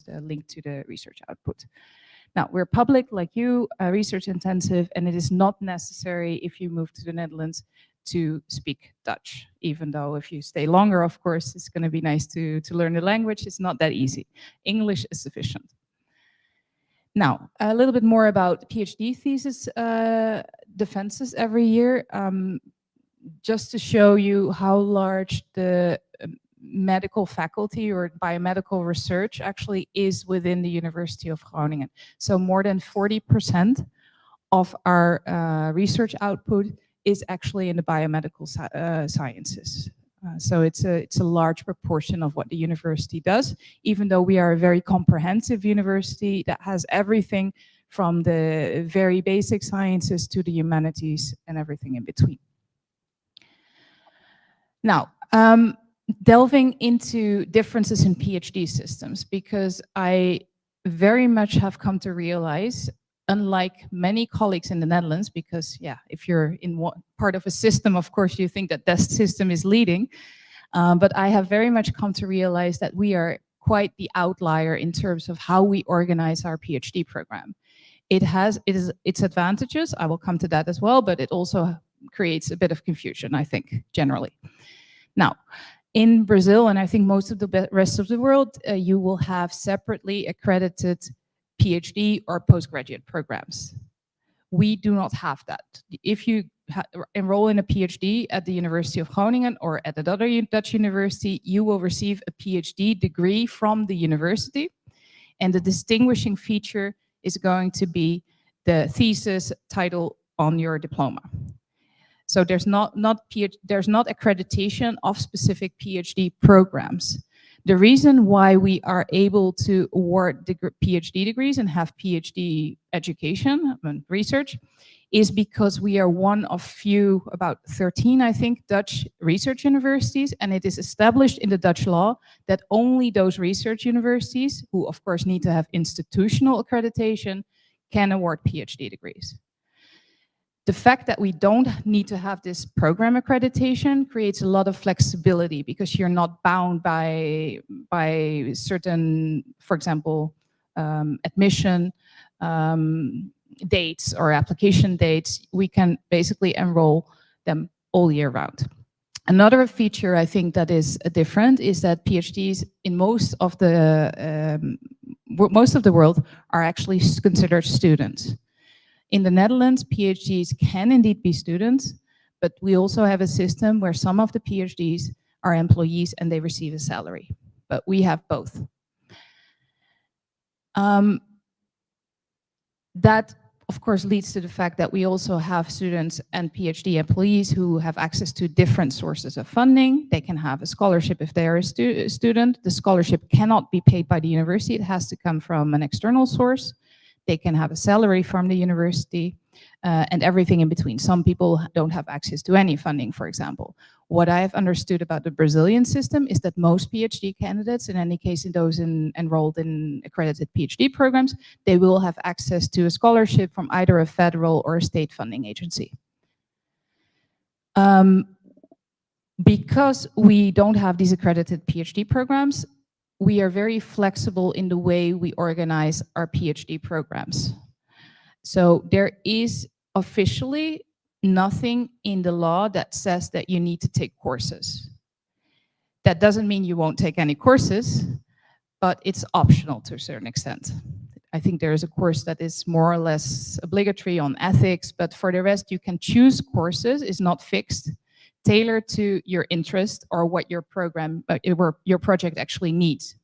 linked to the research output. Now, we're public like you, research intensive, and it is not necessary if you move to the Netherlands to speak Dutch, even though if you stay longer, of course, it's going to be nice to learn the language. It's not that easy. English is sufficient. Now, a little bit more about PhD thesis defenses every year, just to show you how large the medical faculty or biomedical research actually is within the University of Groningen. So more than 40% of our research output is actually in the biomedical sciences. So it's a large proportion of what the university does, even though we are a very comprehensive university that has everything from the very basic sciences to the humanities and everything in between. Now, delving into differences in PhD systems, because I very much have come to realize, unlike many colleagues in the Netherlands, because yeah, if you're in one part of a system, of course you think that system is leading, but I have very much come to realize that we are quite the outlier in terms of how we organize our PhD program. It has its advantages, I will come to that as well, but it also creates a bit of confusion, I think, generally. Now, in Brazil, and I think most of the rest of the world, you will have separately accredited PhD or postgraduate programs. We do not have that. If you enroll in a PhD at the University of Groningen or at another Dutch university, you will receive a PhD degree from the university, and the distinguishing feature is going to be the thesis title on your diploma. So there's not accreditation of specific PhD programs. The reason why we are able to award PhD degrees and have PhD education and research is because we are one of few, about 13, I think, Dutch research universities, and it is established in the Dutch law that only those research universities, who of course need to have institutional accreditation, can award PhD degrees. The fact that we don't need to have this program accreditation creates a lot of flexibility because you're not bound by certain, for example, admission dates or application dates. We can basically enroll them all year round. Another feature I think that is different is that PhDs in most of the world are actually considered students. In the Netherlands, PhDs can indeed be students, but we also have a system where some of the PhDs are employees and they receive a salary, but we have both. That, of course, leads to the fact that we also have students and PhD employees who have access to different sources of funding. They can have a scholarship if they are a student. The scholarship cannot be paid by the university. It has to come from an external source. They can have a salary from the university and everything in between. Some people don't have access to any funding, for example. What I have understood about the Brazilian system is that most PhD candidates, in any case, in those enrolled in accredited PhD programs, they will have access to a scholarship from either a federal or a state funding agency. Because we don't have these accredited PhD programs, we are very flexible in the way we organize our PhD programs. So there is officially nothing in the law that says that you need to take courses. That doesn't mean you won't take any courses, but it's optional to a certain extent. I think there is a course that is more or less obligatory on ethics, but for the rest you can choose courses, it's not fixed, tailored to your interest or what your program, your project actually needs.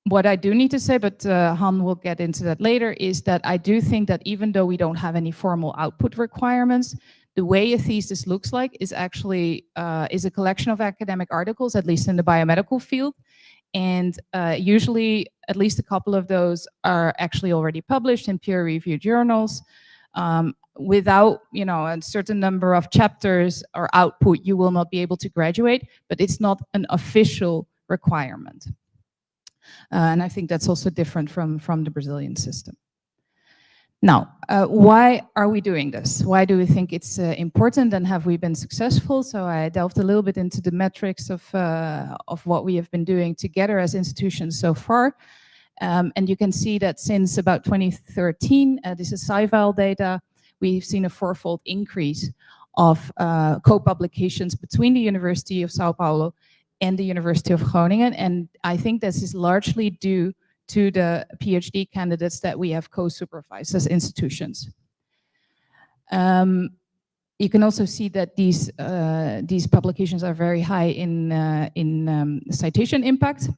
What I do need to say, but Han will get into that later, is that I do think that even though we don't have any formal output requirements, the way a thesis looks like is actually is a collection of academic articles, at least in the biomedical field. And usually at least a couple of those are actually already published in peer-reviewed journals. Without, a certain number of chapters or output, you will not be able to graduate, but it's not an official requirement. And I think that's also different from the Brazilian system. Now, why are we doing this? Why do we think it's important, and have we been successful? So I delved a little bit into the metrics of what we have been doing together as institutions so far. And you can see that since about 2013, this is SciVal data, we've seen a fourfold increase of co-publications between the University of Sao Paulo and the University of Groningen. And I think this is largely due to the PhD candidates that we have co-supervised as institutions. You can also see that these publications are very high in citation impact.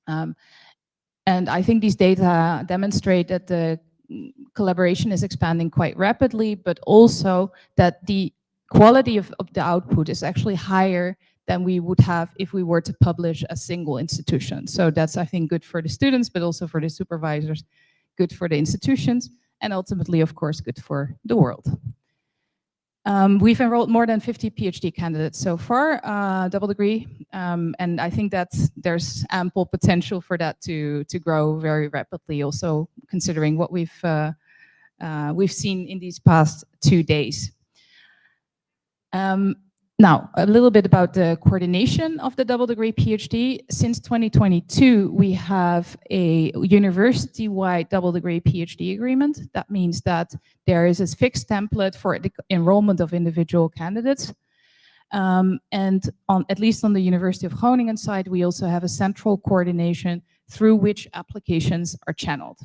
And I think these data demonstrate that the collaboration is expanding quite rapidly, but also that the quality of the output is actually higher than we would have if we were to publish a single institution. So that's, I think, good for the students, but also for the supervisors, good for the institutions, and ultimately, of course, good for the world. We've enrolled more than 50 PhD candidates so far, double degree, and I think that there's ample potential for that to grow very rapidly, also considering what we've seen in these past 2 days. Now, a little bit about the coordination of the double degree PhD. Since 2022, we have a university-wide double degree PhD agreement. That means that there is a fixed template for the enrollment of individual candidates. And at least on the University of Groningen side, we also have a central coordination through which applications are channeled.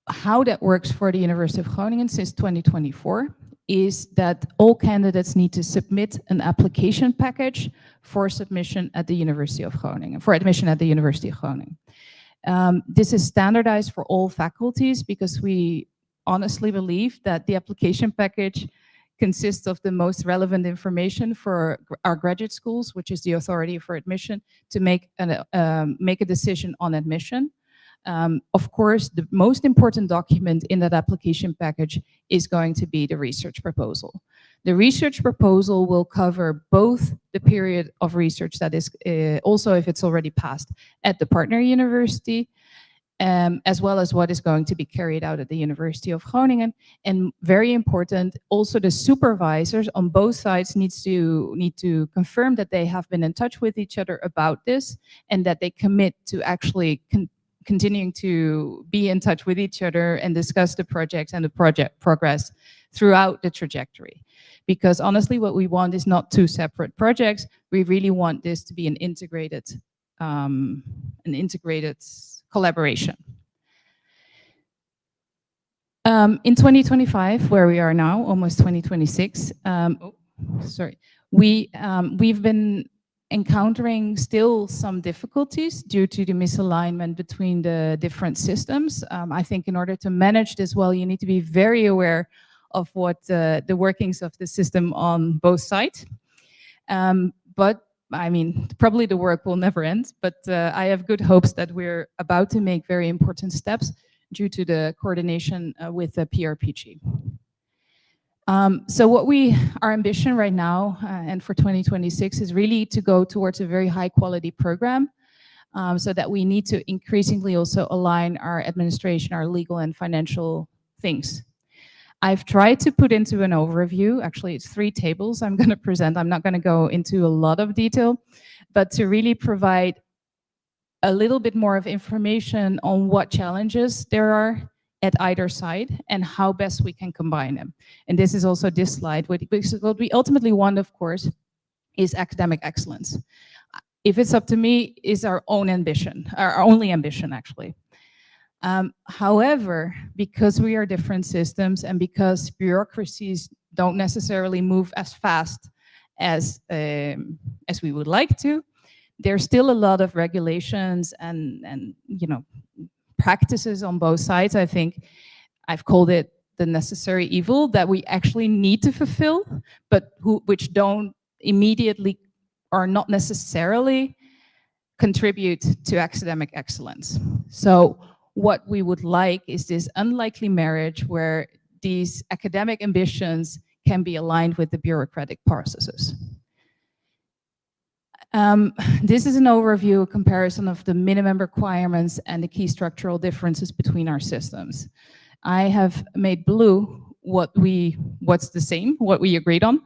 How that works for the University of Groningen since 2024 is that all candidates need to submit an application package for submission at the University of Groningen, for admission at the University of Groningen. This is standardized for all faculties because we honestly believe that the application package consists of the most relevant information for our graduate schools, which is the authority for admission, to make a decision on admission. Of course, the most important document in that application package is going to be the research proposal. The research proposal will cover both the period of research that is also, if it's already passed, at the partner university, as well as what is going to be carried out at the University of Groningen. And very important, also the supervisors on both sides need to confirm that they have been in touch with each other about this and that they commit to actually continuing to be in touch with each other and discuss the projects and the project progress throughout the trajectory. Because honestly, what we want is not 2 separate projects. We really want this to be an integrated collaboration. In 2025, where we are now, almost 2026, we've been encountering still some difficulties due to the misalignment between the different systems. I think in order to manage this well, you need to be very aware of what the workings of the system on both sides. But I mean, probably the work will never end, but I have good hopes that we're about to make very important steps due to the coordination with the PRPG. So our ambition right now and for 2026 is really to go towards a very high quality program, so that we need to increasingly also align our administration, our legal and financial things. I've tried to put into an overview, actually it's 3 tables I'm going to present. I'm not going to go into a lot of detail, but to really provide a little bit more of information on what challenges there are at either side and how best we can combine them. And this is also this slide, because what we ultimately want, of course, is academic excellence. If it's up to me, is our own ambition, our only ambition, actually. However, because we are different systems and because bureaucracies don't necessarily move as fast as we would like to, there's still a lot of regulations and you know, practices on both sides. I think I've called it the necessary evil that we actually need to fulfill, but which don't immediately or not necessarily contribute to academic excellence. So what we would like is this unlikely marriage where these academic ambitions can be aligned with the bureaucratic processes. This is an overview, a comparison of the minimum requirements and the key structural differences between our systems. I have made blue what's the same, what we agreed on,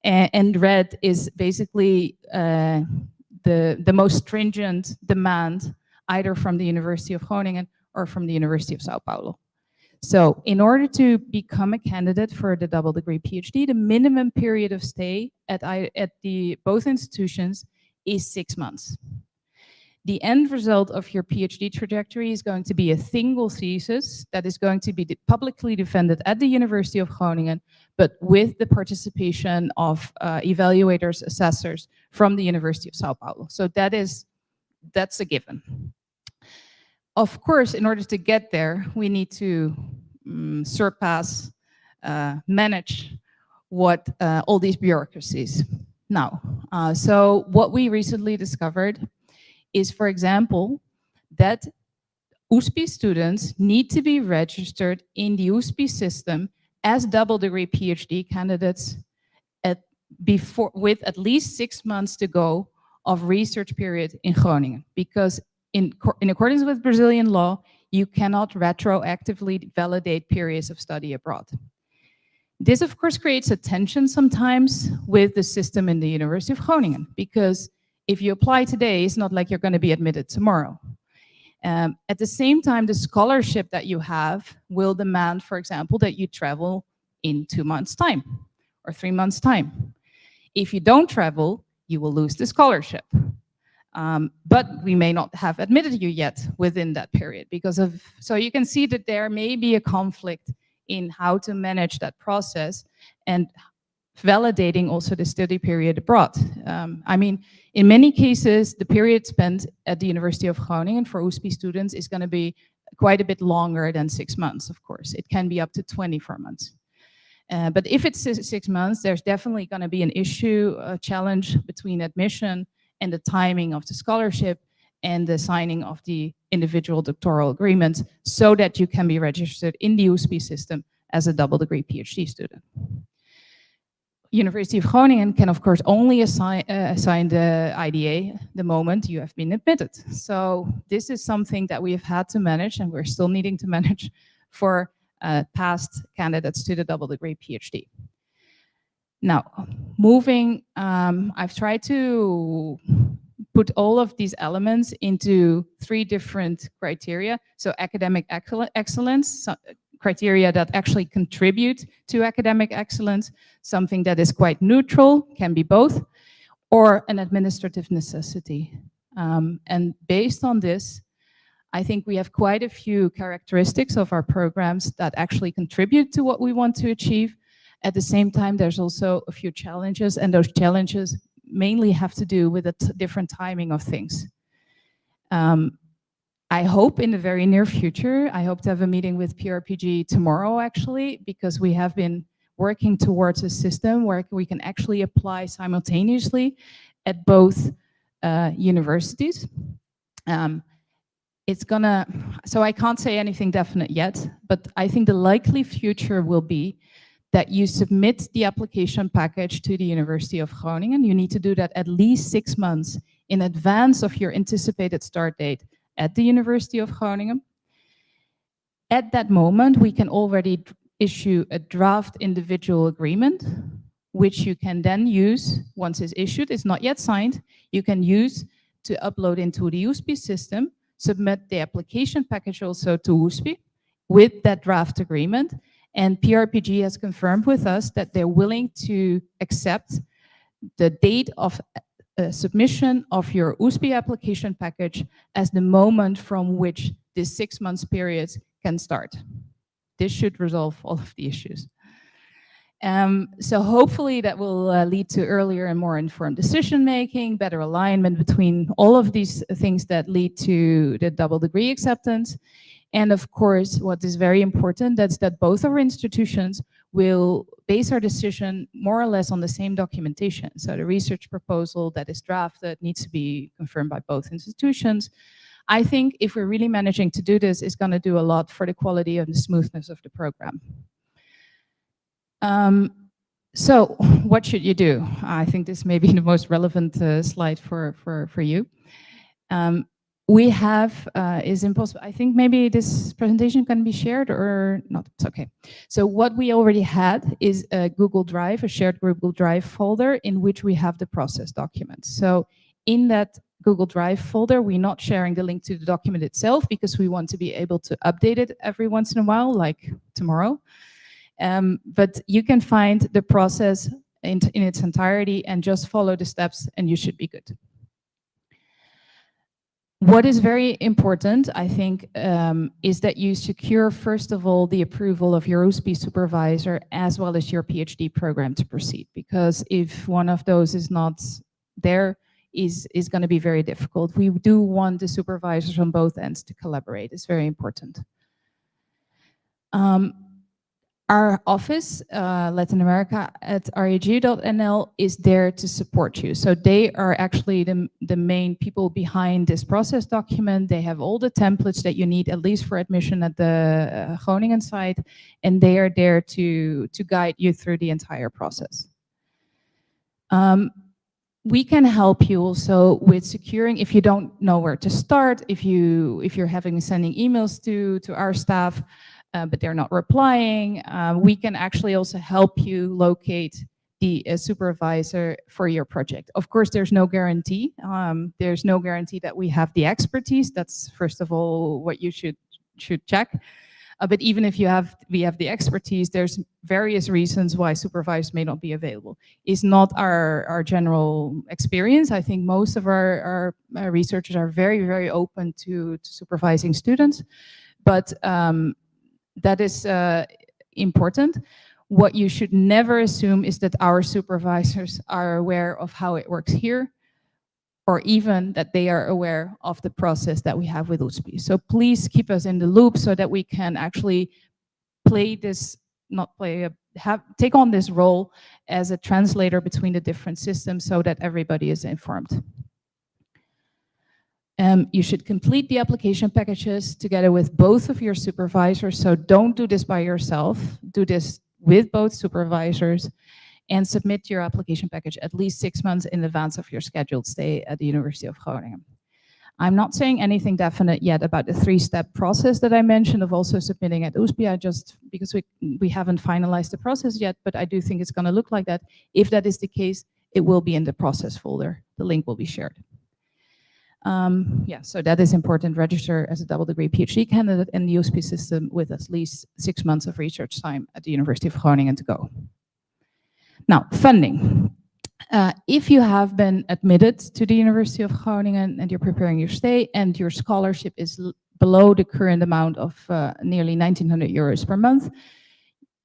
and red is basically the most stringent demand, either from the University of Groningen or from the University of Sao Paulo. So in order to become a candidate for the double degree PhD, the minimum period of stay at both institutions is 6 months. The end result of your PhD trajectory is going to be a single thesis that is going to be publicly defended at the University of Groningen, but with the participation of evaluators, assessors from the University of Sao Paulo. So that's a given. Of course, in order to get there, we need to surpass, manage all these bureaucracies. Now, so what we recently discovered is, for example, that USP students need to be registered in the USP system as double degree PhD candidates with at least 6 months to go of research period in Groningen, because in accordance with Brazilian law, you cannot retroactively validate periods of study abroad. This, of course, creates a tension sometimes with the system in the University of Groningen, because if you apply today, it's not like you're going to be admitted tomorrow. At the same time, the scholarship that you have will demand, for example, that you travel in 2 months' time or 3 months' time. If you don't travel, you will lose the scholarship. But we may not have admitted you yet within that period so you can see that there may be a conflict in how to manage that process and validating also the study period abroad. I mean, in many cases, the period spent at the University of Groningen for USP students is going to be quite a bit longer than 6 months, of course. It can be up to 24 months. But if it's 6 months, there's definitely going to be an issue, a challenge between admission and the timing of the scholarship and the signing of the individual doctoral agreements so that you can be registered in the USP system as a double degree PhD student. University of Groningen can, of course, only assign the IDA the moment you have been admitted. So this is something that we have had to manage, and we're still needing to manage for past candidates to the double degree PhD. Now, I've tried to put all of these elements into 3 different criteria. So academic excellence, criteria that actually contribute to academic excellence, something that is quite neutral, can be both, or an administrative necessity. And based on this, I think we have quite a few characteristics of our programs that actually contribute to what we want to achieve. At the same time, there's also a few challenges, and those challenges mainly have to do with a different timing of things. I hope in the very near future, I hope to have a meeting with PRPG tomorrow, actually, because we have been working towards a system where we can actually apply simultaneously at both universities. So I can't say anything definite yet, but I think the likely future will be that you submit the application package to the University of Groningen. You need to do that at least 6 months in advance of your anticipated start date at the University of Groningen. At that moment, we can already issue a draft individual agreement, which you can then use once it's issued. It's not yet signed. You can use to upload into the USP system, submit the application package also to USP with that draft agreement. And PRPG has confirmed with us that they're willing to accept the date of submission of your USP application package as the moment from which this 6 months period can start. This should resolve all of the issues. So hopefully that will lead to earlier and more informed decision making, better alignment between all of these things that lead to the double degree acceptance. And of course, what is very important, that's that both our institutions will base our decision more or less on the same documentation. So the research proposal that is drafted needs to be confirmed by both institutions. I think if we're really managing to do this, it's going to do a lot for the quality and the smoothness of the program. So what should you do? I think this may be the most relevant slide for you. We have, is impossible. I think maybe this presentation can be shared or not, it's okay. So what we already had is a Google Drive, a shared Google Drive folder in which we have the process documents. So in that Google Drive folder, we're not sharing the link to the document itself because we want to be able to update it every once in a while, like tomorrow. But you can find the process in its entirety and just follow the steps and you should be good. What is very important, I think, is that you secure, first of all, the approval of your USP supervisor as well as your PhD program to proceed. Because if one of those is not there, is going to be very difficult. We do want the supervisors on both ends to collaborate. It's very important. Our office, Latin America, at reg.nl is there to support you. So they are actually the main people behind this process document. They have all the templates that you need, at least for admission at the Groningen site, and they are there to guide you through the entire process. We can help you also with securing, if you don't know where to start, if you're sending emails to our staff, but they're not replying, we can actually also help you locate the supervisor for your project. Of course, there's no guarantee. There's no guarantee that we have the expertise. That's first of all what you should check. But even if we have the expertise, there's various reasons why supervisors may not be available. It's not our general experience. I think most of our researchers are very, very open to supervising students, but that is important. What you should never assume is that our supervisors are aware of how it works here, or even that they are aware of the process that we have with USP. So please keep us in the loop so that we can actually take on this role as a translator between the different systems so that everybody is informed. You should complete the application packages together with both of your supervisors. So don't do this by yourself. Do this with both supervisors and submit your application package at least 6 months in advance of your scheduled stay at the University of Groningen. I'm not saying anything definite yet about the 3-step process that I mentioned of also submitting at USP, because we haven't finalized the process yet, but I do think it's going to look like that. If that is the case, it will be in the process folder. The link will be shared. Yeah, so that is important. Register as a double degree PhD candidate in the USP system with at least 6 months of research time at the University of Groningen to go. Now, funding. If you have been admitted to the University of Groningen and you're preparing your stay and your scholarship is below the current amount of nearly 1,900 euros per month,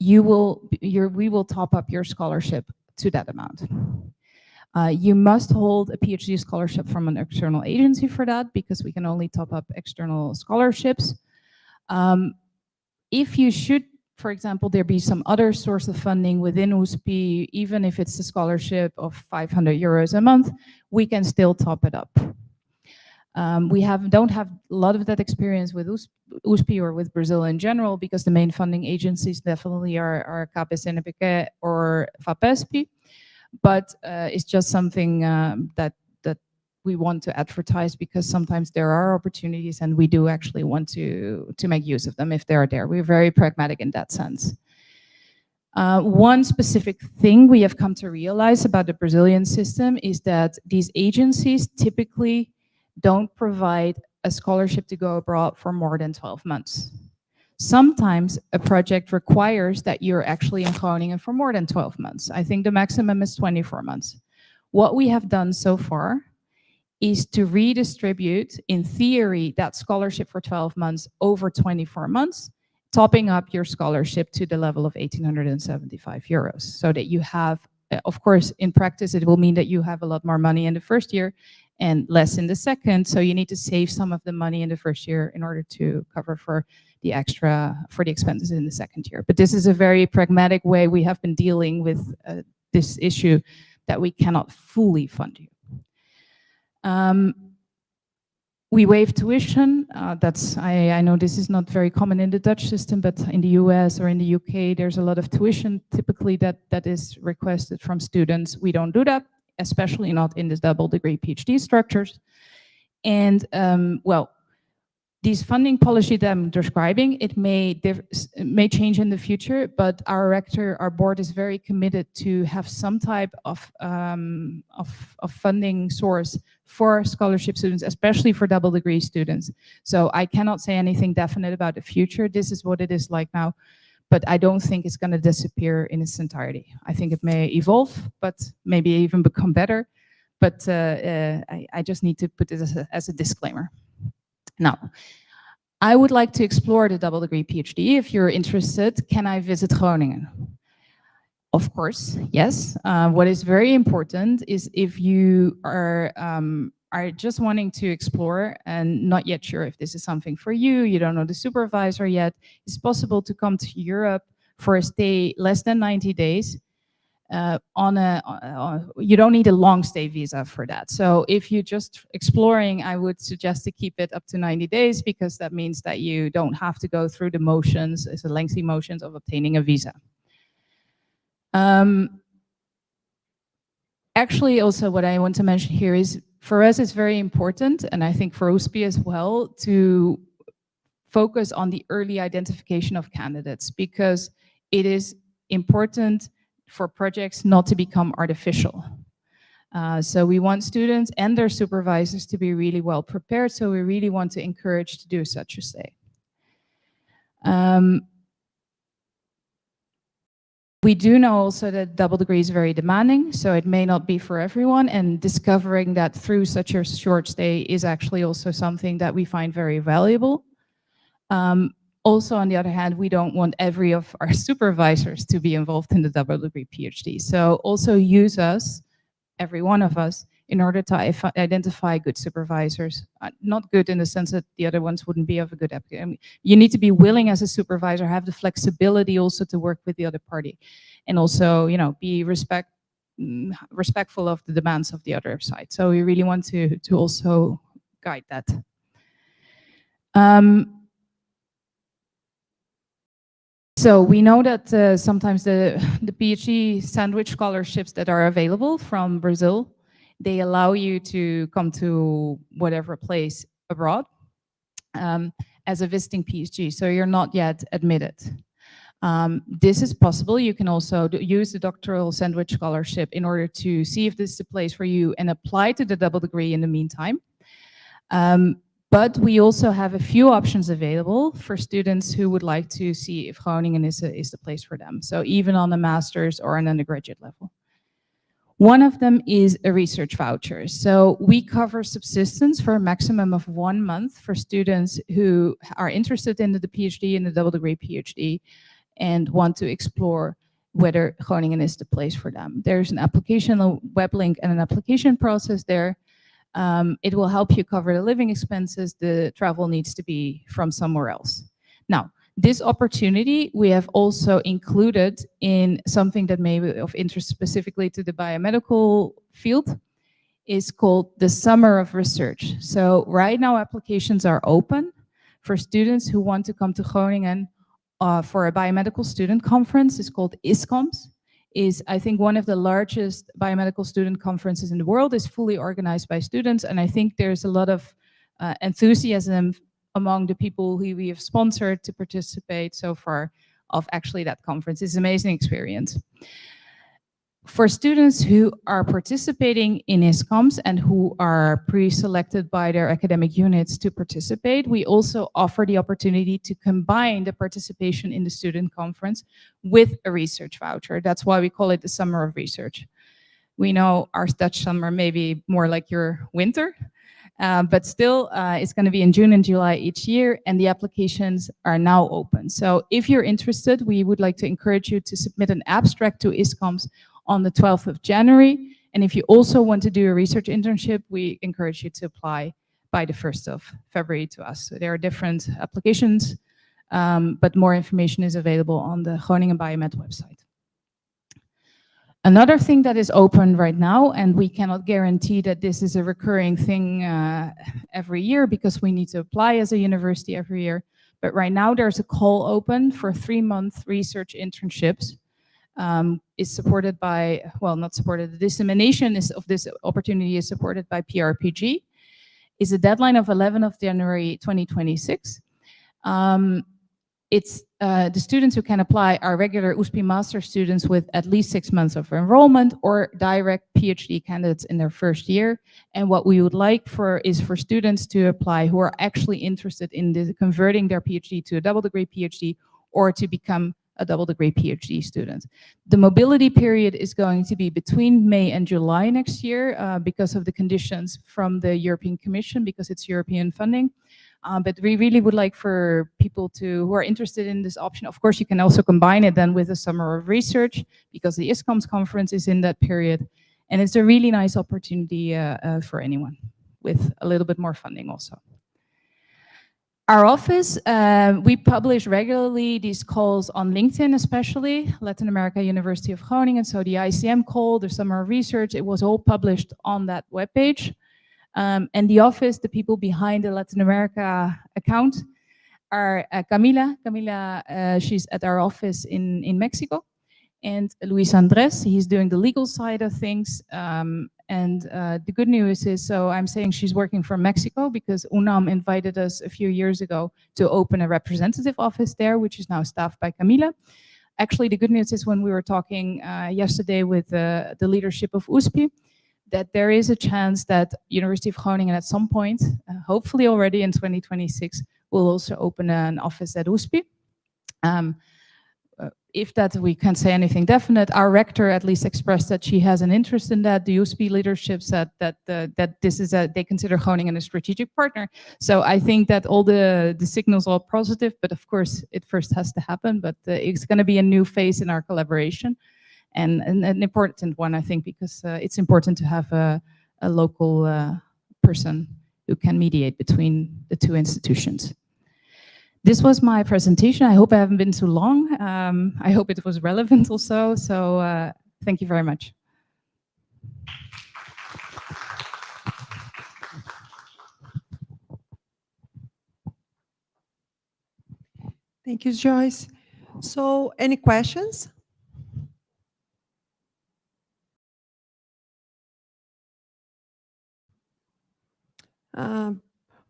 we will top up your scholarship to that amount. You must hold a PhD scholarship from an external agency for that, because we can only top up external scholarships. If you should, for example, there be some other source of funding within USP, even if it's a scholarship of 500 euros a month, we can still top it up. We don't have a lot of that experience with USP or with Brazil in general, because the main funding agencies definitely are CPG or FAPESP. But it's just something that we want to advertise, because sometimes there are opportunities and we do actually want to make use of them if they are there. We're very pragmatic in that sense. One specific thing we have come to realize about the Brazilian system is that these agencies typically don't provide a scholarship to go abroad for more than 12 months. Sometimes a project requires that you're actually in Groningen for more than 12 months. I think the maximum is 24 months. What we have done so far is to redistribute, in theory, that scholarship for 12 months over 24 months, topping up your scholarship to the level of 1,875 euros, so that you have, of course, in practice, it will mean that you have a lot more money in the first year and less in the second. So you need to save some of the money in the first year in order to cover for the expenses in the second year. But this is a very pragmatic way we have been dealing with this issue, that we cannot fully fund you. We waive tuition. I know this is not very common in the Dutch system, but in the US or in the UK, there's a lot of tuition typically that is requested from students. We don't do that, especially not in the double degree PhD structures. And well, these funding policy that I'm describing, it may change in the future, but our rector, our board is very committed to have some type of funding source for scholarship students, especially for double degree students. So I cannot say anything definite about the future. This is what it is like now, but I don't think it's going to disappear in its entirety. I think it may evolve, but maybe even become better. But I just need to put this as a disclaimer. Now, I would like to explore the double degree PhD. If you're interested, can I visit Groningen? Of course, yes. What is very important is if you are just wanting to explore and not yet sure if this is something for you, you don't know the supervisor yet, it's possible to come to Europe for a stay less than 90 days. You don't need a long stay visa for that. So if you're just exploring, I would suggest to keep it up to 90 days because that means that you don't have to go through the motions, it's a lengthy motions of obtaining a visa. Actually, also what I want to mention here is for us it's very important, and I think for USP as well, to focus on the early identification of candidates because it is important for projects not to become artificial. So we want students and their supervisors to be really well prepared, so we really want to encourage to do such a stay. We do know also that double degree is very demanding, so it may not be for everyone, and discovering that through such a short stay is actually also something that we find very valuable. Also, on the other hand, we don't want every of our supervisors to be involved in the double degree PhD. So also use us, every one of us, in order to identify good supervisors. Not good in the sense that the other ones wouldn't be of a good applicant. I mean, you need to be willing as a supervisor, have the flexibility also to work with the other party. And also, you know, be respectful of the demands of the other side. So we really want to also guide that. So we know that sometimes the PhD sandwich scholarships that are available from Brazil, they allow you to come to whatever place abroad as a visiting PhD, so you're not yet admitted. This is possible. You can also use the doctoral sandwich scholarship in order to see if this is a place for you and apply to the double degree in the meantime. But we also have a few options available for students who would like to see if Groningen is the place for them. So even on a master's or an undergraduate level. One of them is a research voucher. So we cover subsistence for a maximum of 1 month for students who are interested in the PhD and the double degree PhD and want to explore whether Groningen is the place for them. There's an application, a web link and an application process there. It will help you cover the living expenses. The travel needs to be from somewhere else. Now, this opportunity we have also included in something that may be of interest specifically to the biomedical field, is called the Summer of Research. So right now applications are open for students who want to come to Groningen for a biomedical student conference. It's called ISCOMS. Is I think one of the largest biomedical student conferences in the world, is fully organized by students, and I think there's a lot of enthusiasm among the people who we have sponsored to participate so far of actually that conference. It's an amazing experience. For students who are participating in ISCOMS and who are pre-selected by their academic units to participate, we also offer the opportunity to combine the participation in the student conference with a research voucher. That's why we call it the Summer of Research. We know our Dutch summer may be more like your winter, but still it's going to be in June and July each year, and the applications are now open. So if you're interested, we would like to encourage you to submit an abstract to ISCOMS on the 12th of January. And if you also want to do a research internship, we encourage you to apply by the 1st of February to us. So there are different applications, but more information is available on the Groningen Biomed website. Another thing that is open right now, and we cannot guarantee that this is a recurring thing every year because we need to apply as a university every year, but right now there's a call open for 3-month research internships. Is supported by, well, not supported, the dissemination of this opportunity is supported by PRPG. Is a deadline of 11th of January 2026. It's the students who can apply are regular USP master students with at least 6 months of enrollment or direct PhD candidates in their first year. And what we would like is for students to apply who are actually interested in converting their PhD to a double degree PhD or to become a double degree PhD student. The mobility period is going to be between May and July next year because of the conditions from the European Commission, because it's European funding. But we really would like for people who are interested in this option. Of course, you can also combine it then with a summer of research because the ISCOMS conference is in that period. And it's a really nice opportunity for anyone with a little bit more funding also. Our office, we publish regularly these calls on LinkedIn, especially Latin America University of Groningen. So the ICM call, the summer of research, it was all published on that webpage. And the office, the people behind the Latin America account are Camila. Camila, she's at our office in Mexico. And Luis Andres, he's doing the legal side of things. And the good news is, so I'm saying she's working from Mexico because UNAM invited us a few years ago to open a representative office there, which is now staffed by Camila. Actually, the good news is when we were talking yesterday with the leadership of USP, that there is a chance that University of Groningen at some point, hopefully already in 2026, will also open an office at USP. If that we can't say anything definite, our rector at least expressed that she has an interest in that. The USP leadership said that this is they consider Groningen a strategic partner. So I think that all the signals are positive, but of course it first has to happen. But it's going to be a new phase in our collaboration. And an important one, I think, because it's important to have a local person who can mediate between the two institutions. This was my presentation. I hope I haven't been too long. I hope it was relevant also. So thank you very much. Thank you, Joyce. So, any questions?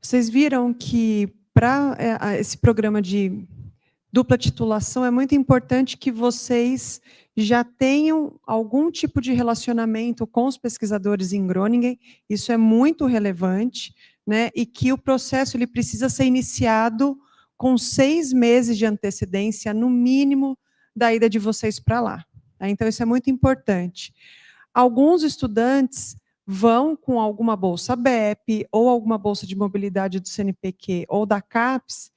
Vocês viram que para esse programa de dupla titulação é muito importante que vocês já tenham algum tipo de relacionamento com os pesquisadores em Groningen. Isso é muito relevante, né? E que o processo ele precisa ser iniciado com 6 meses de antecedência, no mínimo, da ida de vocês para lá. Tá? Então, isso é muito importante. Alguns estudantes vão com alguma bolsa BEP ou alguma bolsa de mobilidade do CNPq ou da CAPES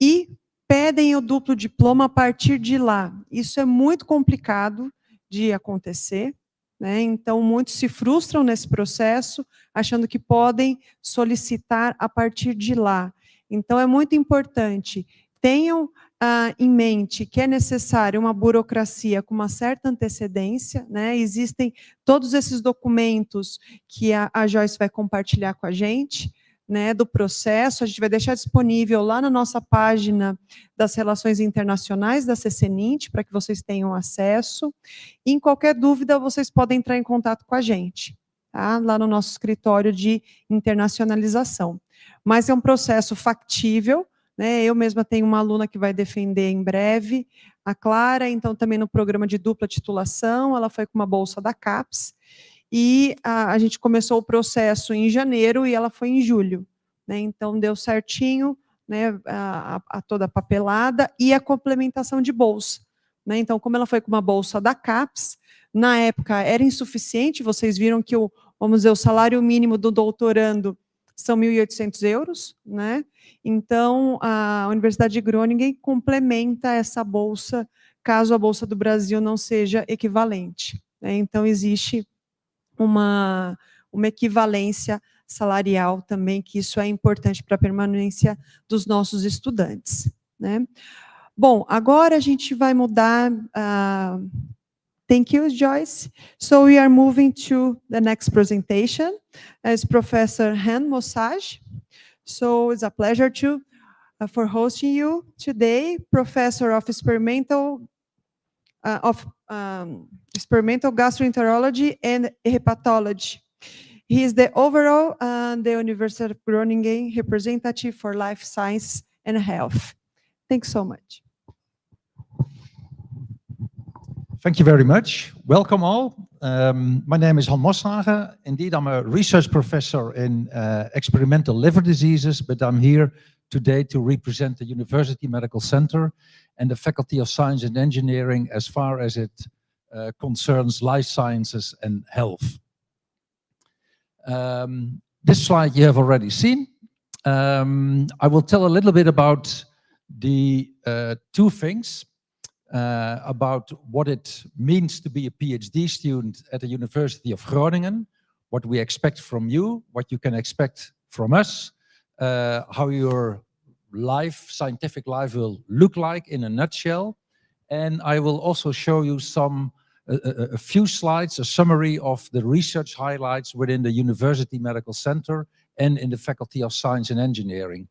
e pedem o duplo diploma a partir de lá. Isso é muito complicado de acontecer, né? Então, muitos se frustram nesse processo, achando que podem solicitar a partir de lá. Então, é muito importante, tenham em mente que é necessário uma burocracia com uma certa antecedência, né? Existem todos esses documentos que a Joyce vai compartilhar com a gente, né, do processo, a gente vai deixar disponível lá na nossa página das Relações Internacionais da CCNINT, para que vocês tenham acesso. E, em qualquer dúvida, vocês podem entrar em contato com a gente, tá? Lá no nosso escritório de internacionalização. Mas é um processo factível, né? Eu mesma tenho uma aluna que vai defender em breve, a Clara, então também no programa de dupla titulação, ela foi com uma bolsa da CAPES, e a gente começou o processo em janeiro e ela foi em julho, né? Então deu certinho, né, toda a papelada e a complementação de bolsa, né? Então, como ela foi com uma bolsa da CAPES, na época era insuficiente, vocês viram que vamos dizer, o salário mínimo do doutorando são 1.800 euros, né? Então, a Universidade de Groningen complementa essa bolsa, caso a Bolsa do Brasil não seja equivalente, né? Então, existe uma equivalência salarial também, que isso é importante para a permanência dos nossos estudantes, né? Bom, agora a gente vai mudar Thank you, Joyce. So we are moving to the next presentation as Professor Moshage. So it's a pleasure for hosting you today, Professor of Experimental Gastroenterology and Hepatology. He is the overall the Universidade de Groningen representative for life science and health. Thanks so much. Thank you very much. Welcome all. My name is Moshage. Indeed, I'm a research professor in experimental liver diseases, but I'm here today to represent the University Medical Center and the Faculty of Science and Engineering as far as it concerns life sciences and health. This slide you have already seen. I will tell a little bit about the two things. About what it means to be a PhD student at the University of Groningen, what we expect from you, what you can expect from us, how your life, scientific life will look like in a nutshell. And I will also show you a few slides, a summary of the research highlights within the University Medical Center and in the Faculty of Science and Engineering.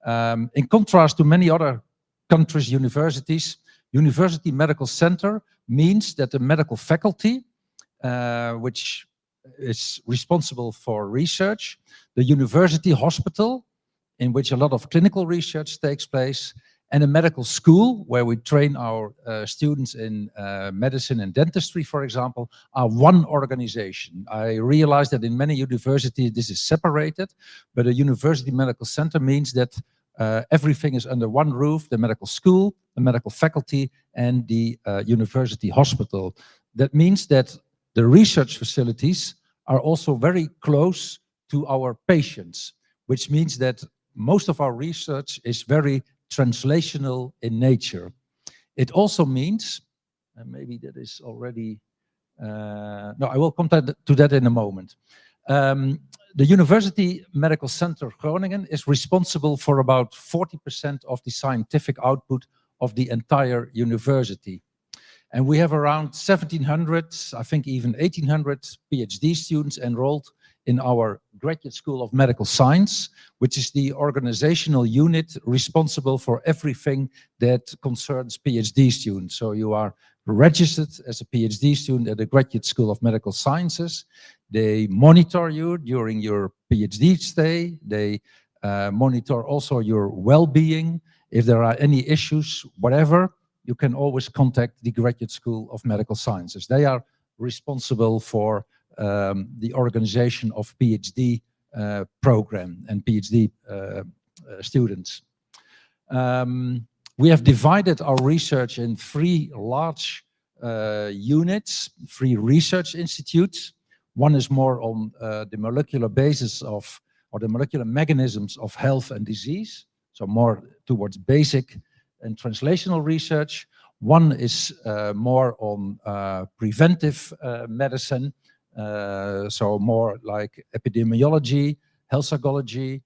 In contrast to many other countries' universities, University Medical Center means that the medical faculty, which is responsible for research, the university hospital, in which a lot of clinical research takes place, and a medical school, where we train our students in medicine and dentistry, for example, are one organization. I realize that in many universities this is separated, but a University Medical Center means that everything is under one roof: the medical school, the medical faculty, and the university hospital. That means that the research facilities are also very close to our patients, which means that most of our research is very translational in nature. It also means, and maybe that is already, no, I will come to that in a moment. The University Medical Center Groningen is responsible for about 40% of the scientific output of the entire university. And we have around 1,700, I think even 1,800 PhD students enrolled in our Graduate School of Medical Science, which is the organizational unit responsible for everything that concerns PhD students. So you are registered as a PhD student at the Graduate School of Medical Sciences. They monitor you during your PhD stay. They monitor also your well-being. If there are any issues, whatever, you can always contact the Graduate School of Medical Sciences. They are responsible for the organization of PhD program and PhD students. We have divided our research in three large units, three research institutes. One is more on the molecular basis of, or the molecular mechanisms of health and disease, so more towards basic and translational research. One is more on preventive medicine, so more like epidemiology, health psychology,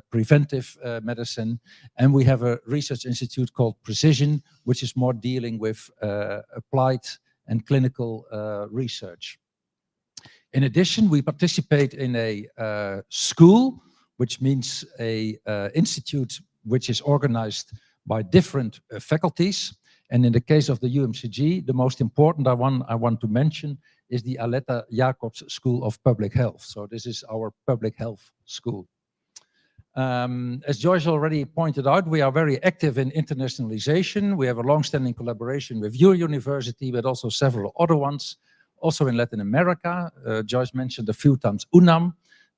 preventive medicine. And we have a research institute called Precision, which is more dealing with applied and clinical research. In addition, we participate in a school, which means a institute which is organized by different faculties. And in the case of the UMCG, the most important one I want to mention is the Aletta Jacobs School of Public Health. So this is our public health school. As Joyce already pointed out, we are very active in internationalization. We have a long-standing collaboration with your university, but also several other ones, also in Latin America. Joyce mentioned a few times UNAM.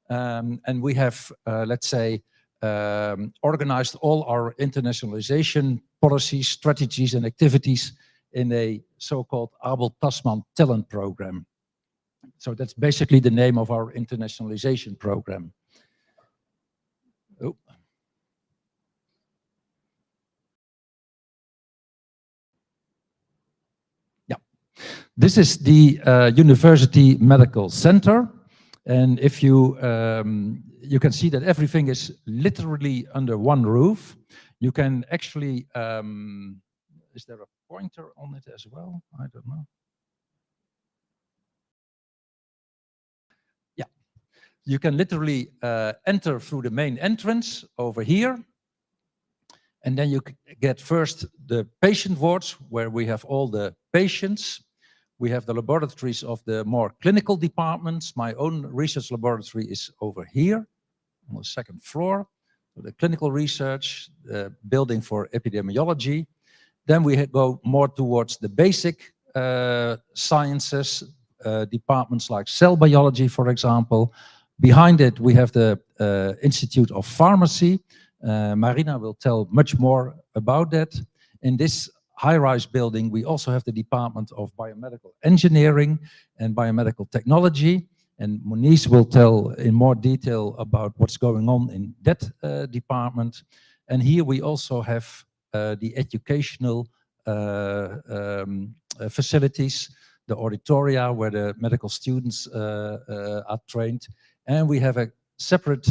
And we have, let's say, organized all our internationalization policies, strategies, and activities in a so-called Abel Tasman talent program. So that's basically the name of our internationalization program. Oh. Yeah, this is the University Medical Center. And if you, you can see that everything is literally under one roof. You can actually, is there a pointer on it as well? I don't know. You can literally enter through the main entrance over here. And then you get first the patient wards, where we have all the patients. We have the laboratories of the more clinical departments. My own research laboratory is over here on the second floor. So the clinical research, the building for epidemiology. Then we go more towards the basic sciences, departments like cell biology, for example. Behind it, we have the Institute of Pharmacy. Marina will tell much more about that. In this high-rise building, we also have the Department of Biomedical Engineering and Biomedical Technology. And Monize will tell in more detail about what's going on in that department. And here we also have the educational facilities, the auditoria where the medical students are trained. And we have a separate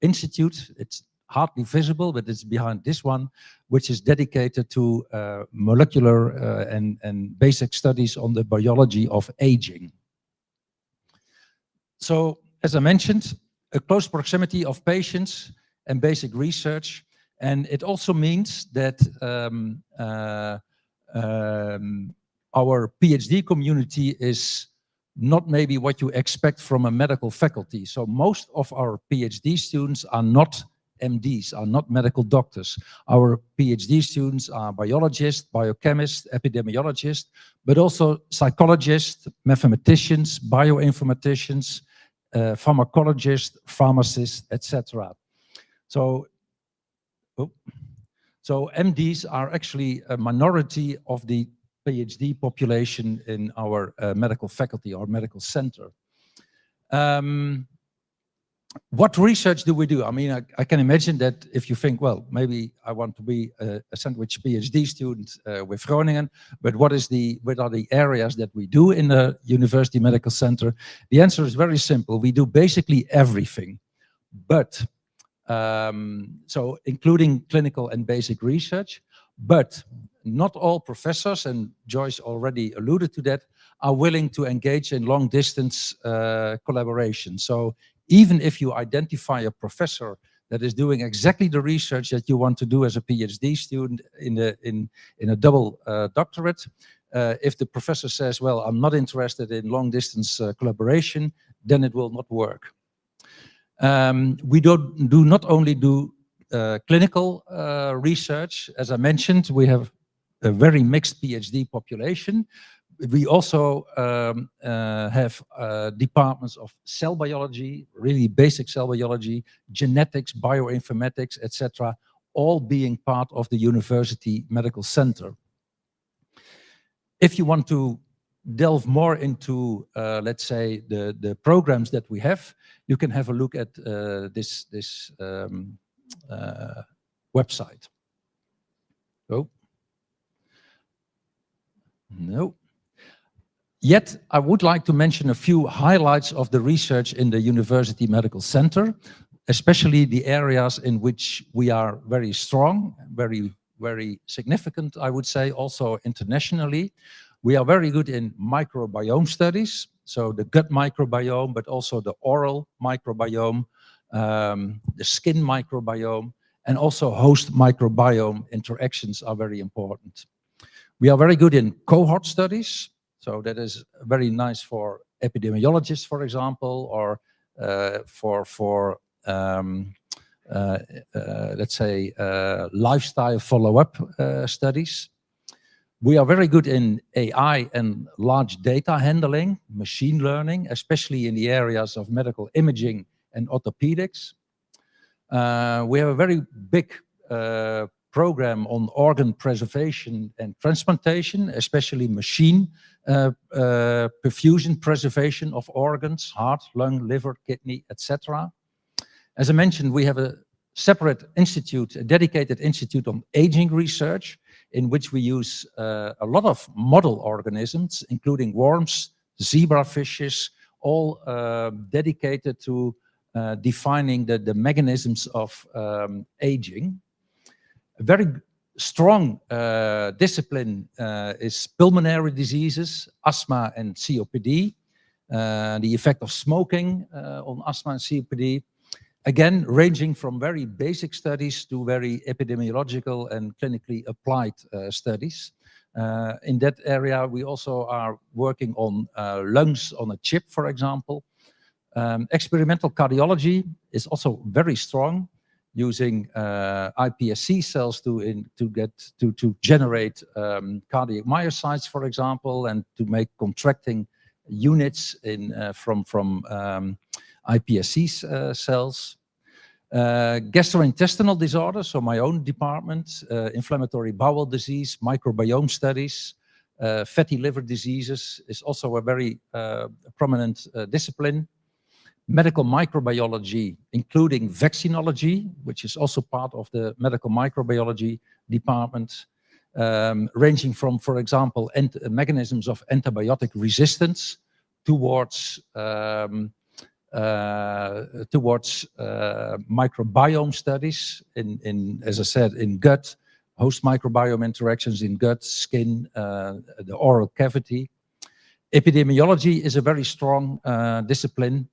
institute. It's hardly visible, but it's behind this one, which is dedicated to molecular and basic studies on the biology of aging. So, as I mentioned, a close proximity of patients and basic research. And it also means that our PhD community is not maybe what you expect from a medical faculty. So most of our PhD students are not MDs, are not medical doctors. Our PhD students are biologists, biochemists, epidemiologists, but also psychologists, mathematicians, bioinformaticians, pharmacologists, pharmacists, etc. So MDs are actually a minority of the PhD population in our medical faculty or medical center. What research do we do? I mean, I can imagine that if you think, well, maybe I want to be a sandwich PhD student with Groningen, but what are the areas that we do in the University Medical Center? The answer is very simple. We do basically everything, but so including clinical and basic research, but not all professors, and Joyce already alluded to that, are willing to engage in long distance collaboration. So even if you identify a professor that is doing exactly the research that you want to do as a PhD student in a double doctorate, if the professor says, well, I'm not interested in long distance collaboration, then it will not work. We do not only do clinical research. As I mentioned, we have a very mixed PhD population. We also have departments of cell biology, really basic cell biology, genetics, bioinformatics, etc., all being part of the University Medical Center. If you want to delve more into, let's say, the programs that we have, you can have a look at this website. Oh. No. Yet, I would like to mention a few highlights of the research in the University Medical Center, especially the areas in which we are very strong, very significant, I would say, also internationally. We are very good in microbiome studies, so the gut microbiome, but also the oral microbiome, the skin microbiome, and also host microbiome interactions are very important. We are very good in cohort studies, so that is very nice for epidemiologists, for example, or let's say, lifestyle follow-up studies. We are very good in AI and large data handling, machine learning, especially in the areas of medical imaging and orthopedics. We have a very big program on organ preservation and transplantation, especially machine perfusion preservation of organs, heart, lung, liver, kidney, etc. As I mentioned, we have a separate institute, a dedicated institute on aging research, in which we use a lot of model organisms, including worms, zebrafishes, all dedicated to defining the mechanisms of aging. A very strong discipline is pulmonary diseases, asthma and COPD. the effect of smoking on asthma and COPD. Again, ranging from very basic studies to very epidemiological and clinically applied studies. In that area, we also are working on lungs on a chip, for example. Experimental cardiology is also very strong, using iPSC cells to generate cardiac myocytes, for example, and to make contracting units from iPSC cells. Gastrointestinal disorders, so my own department, inflammatory bowel disease, microbiome studies, fatty liver diseases is also a very prominent discipline. Medical microbiology, including vaccinology, which is also part of the medical microbiology department, ranging from, for example, mechanisms of antibiotic resistance towards microbiome studies as I said, in gut, host microbiome interactions in gut, skin, the oral cavity. Epidemiology is a very strong discipline.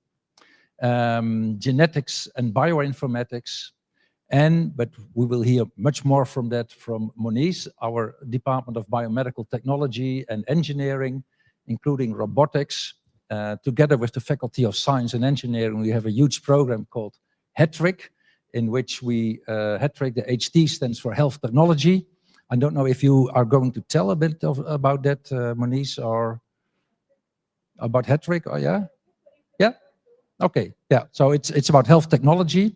Genetics and bioinformatics, but we will hear much more from that from Monize, our Department of Biomedical Technology and Engineering, including robotics. Together with the Faculty of Science and Engineering, we have a huge program called HETRIC, in which HETRIC, the HT stands for Health Technology. I don't know if you are going to tell a bit about that, Monize, or about HETRIC, oh yeah? Yeah? Okay, yeah, so it's about health technology,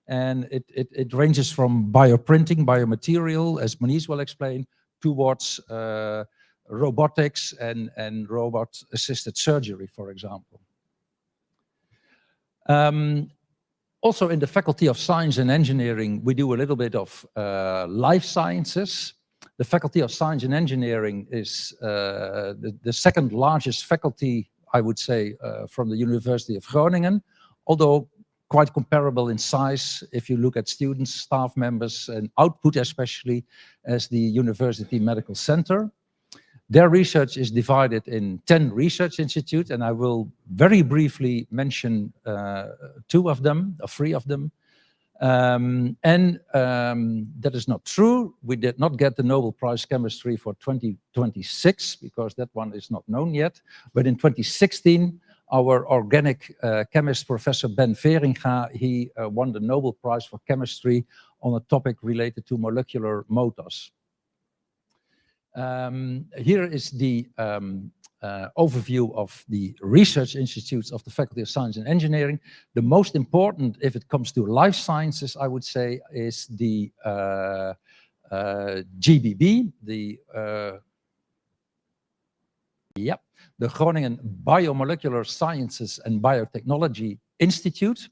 and it ranges from bioprinting, biomaterial, as Monize will explain, towards robotics and robot-assisted surgery, for example. Also in the Faculty of Science and Engineering, we do a little bit of life sciences. The Faculty of Science and Engineering is the second largest faculty, I would say, from the University of Groningen, although quite comparable in size if you look at students, staff members, and output especially, as the University Medical Center. Their research is divided in 10 research institutes, and I will very briefly mention 2 of them, or 3 of them. That is not true. We did not get the Nobel Prize Chemistry for 2026 because that one is not known yet. But in 2016, our organic chemist, Professor Ben Veringa, he won the Nobel Prize for Chemistry on a topic related to molecular motors. Here is the overview of the research institutes of the Faculty of Science and Engineering. The most important, if it comes to life sciences, I would say, is the GBB, the Groningen Biomolecular Sciences and Biotechnology Institute.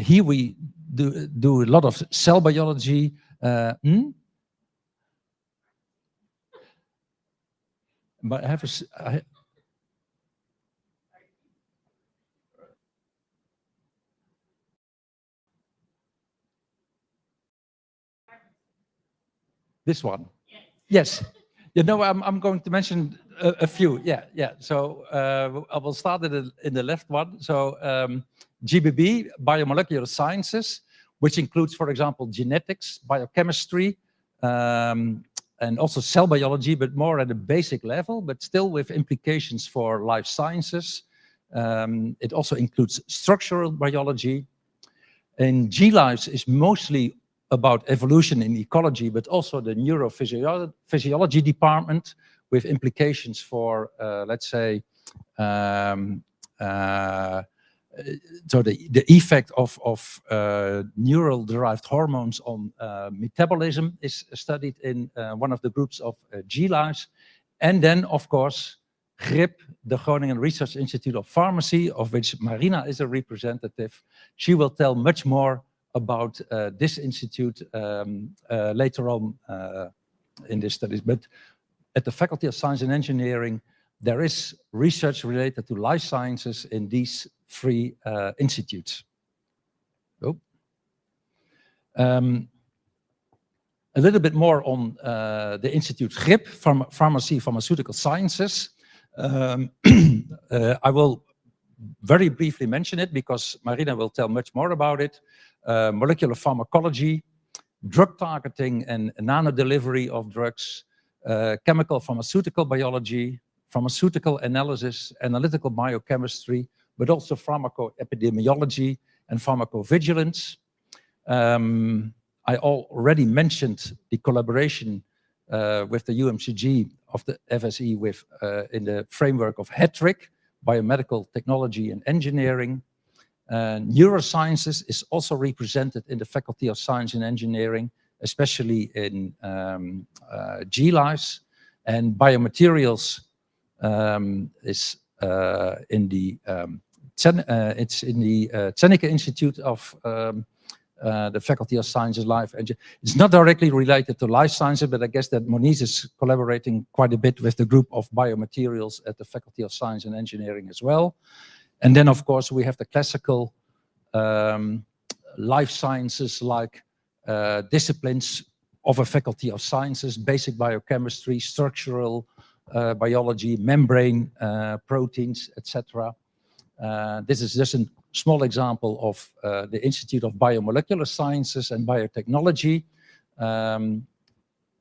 Here we do a lot of cell biology. But I have this one. Yes. You know, I'm going to mention a few. Yeah. So I will start in the left one. So GBB, Biomolecular Sciences, which includes, for example, genetics, biochemistry, and also cell biology, but more at a basic level, but still with implications for life sciences. It also includes structural biology. And G-Lives is mostly about evolution in ecology, but also the neurophysiology department with implications for, let's say, so the effect of neural-derived hormones on metabolism is studied in one of the groups of G-Lives. And then, of course, GRIP, the Groningen Research Institute of Pharmacy, of which Marina is a representative. She will tell much more about this institute later on in this studies. But at the Faculty of Science and Engineering, there is research related to life sciences in these 3 institutes. Oh. A little bit more on the Institute GRIP, Pharmaceutical Sciences. I will very briefly mention it because Marina will tell much more about it. Molecular pharmacology, drug targeting and nano delivery of drugs, chemical pharmaceutical biology, pharmaceutical analysis, analytical biochemistry, but also pharmacoepidemiology and pharmacovigilance. I already mentioned the collaboration with the UMCG of the FSE in the framework of HETRIC, biomedical technology and engineering. Neurosciences is also represented in the Faculty of Science and Engineering, especially in GLIS, and biomaterials is in the Zenica Institute of the Faculty of Sciences, Life Engineering. It's not directly related to life sciences, but I guess that Monize is collaborating quite a bit with the group of biomaterials at the Faculty of Science and Engineering as well. And then, of course, we have the classical life sciences like disciplines of a Faculty of Sciences, basic biochemistry, structural biology, membrane proteins, etc. This is just a small example of the Institute of Biomolecular Sciences and Biotechnology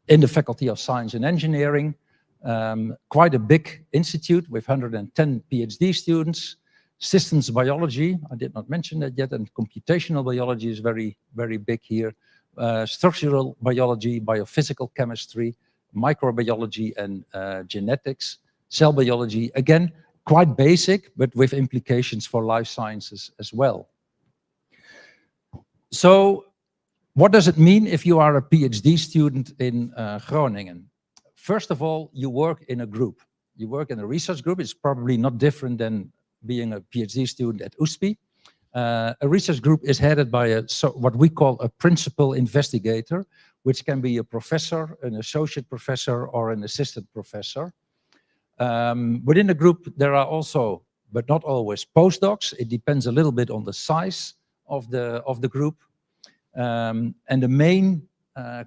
in the Faculty of Science and Engineering. Quite a big institute with 110 PhD students. Systems biology, I did not mention that yet, and computational biology is very, very big here. Structural biology, biophysical chemistry, microbiology and genetics, cell biology, again, quite basic, but with implications for life sciences as well. So what does it mean if you are a PhD student in Groningen? First of all, you work in a group. You work in a research group. It's probably not different than being a PhD student at USP. A research group is headed by what we call a principal investigator, which can be a professor, an associate professor, or an assistant professor. Within the group, there are also, but not always, postdocs. It depends a little bit on the size of the group. And the main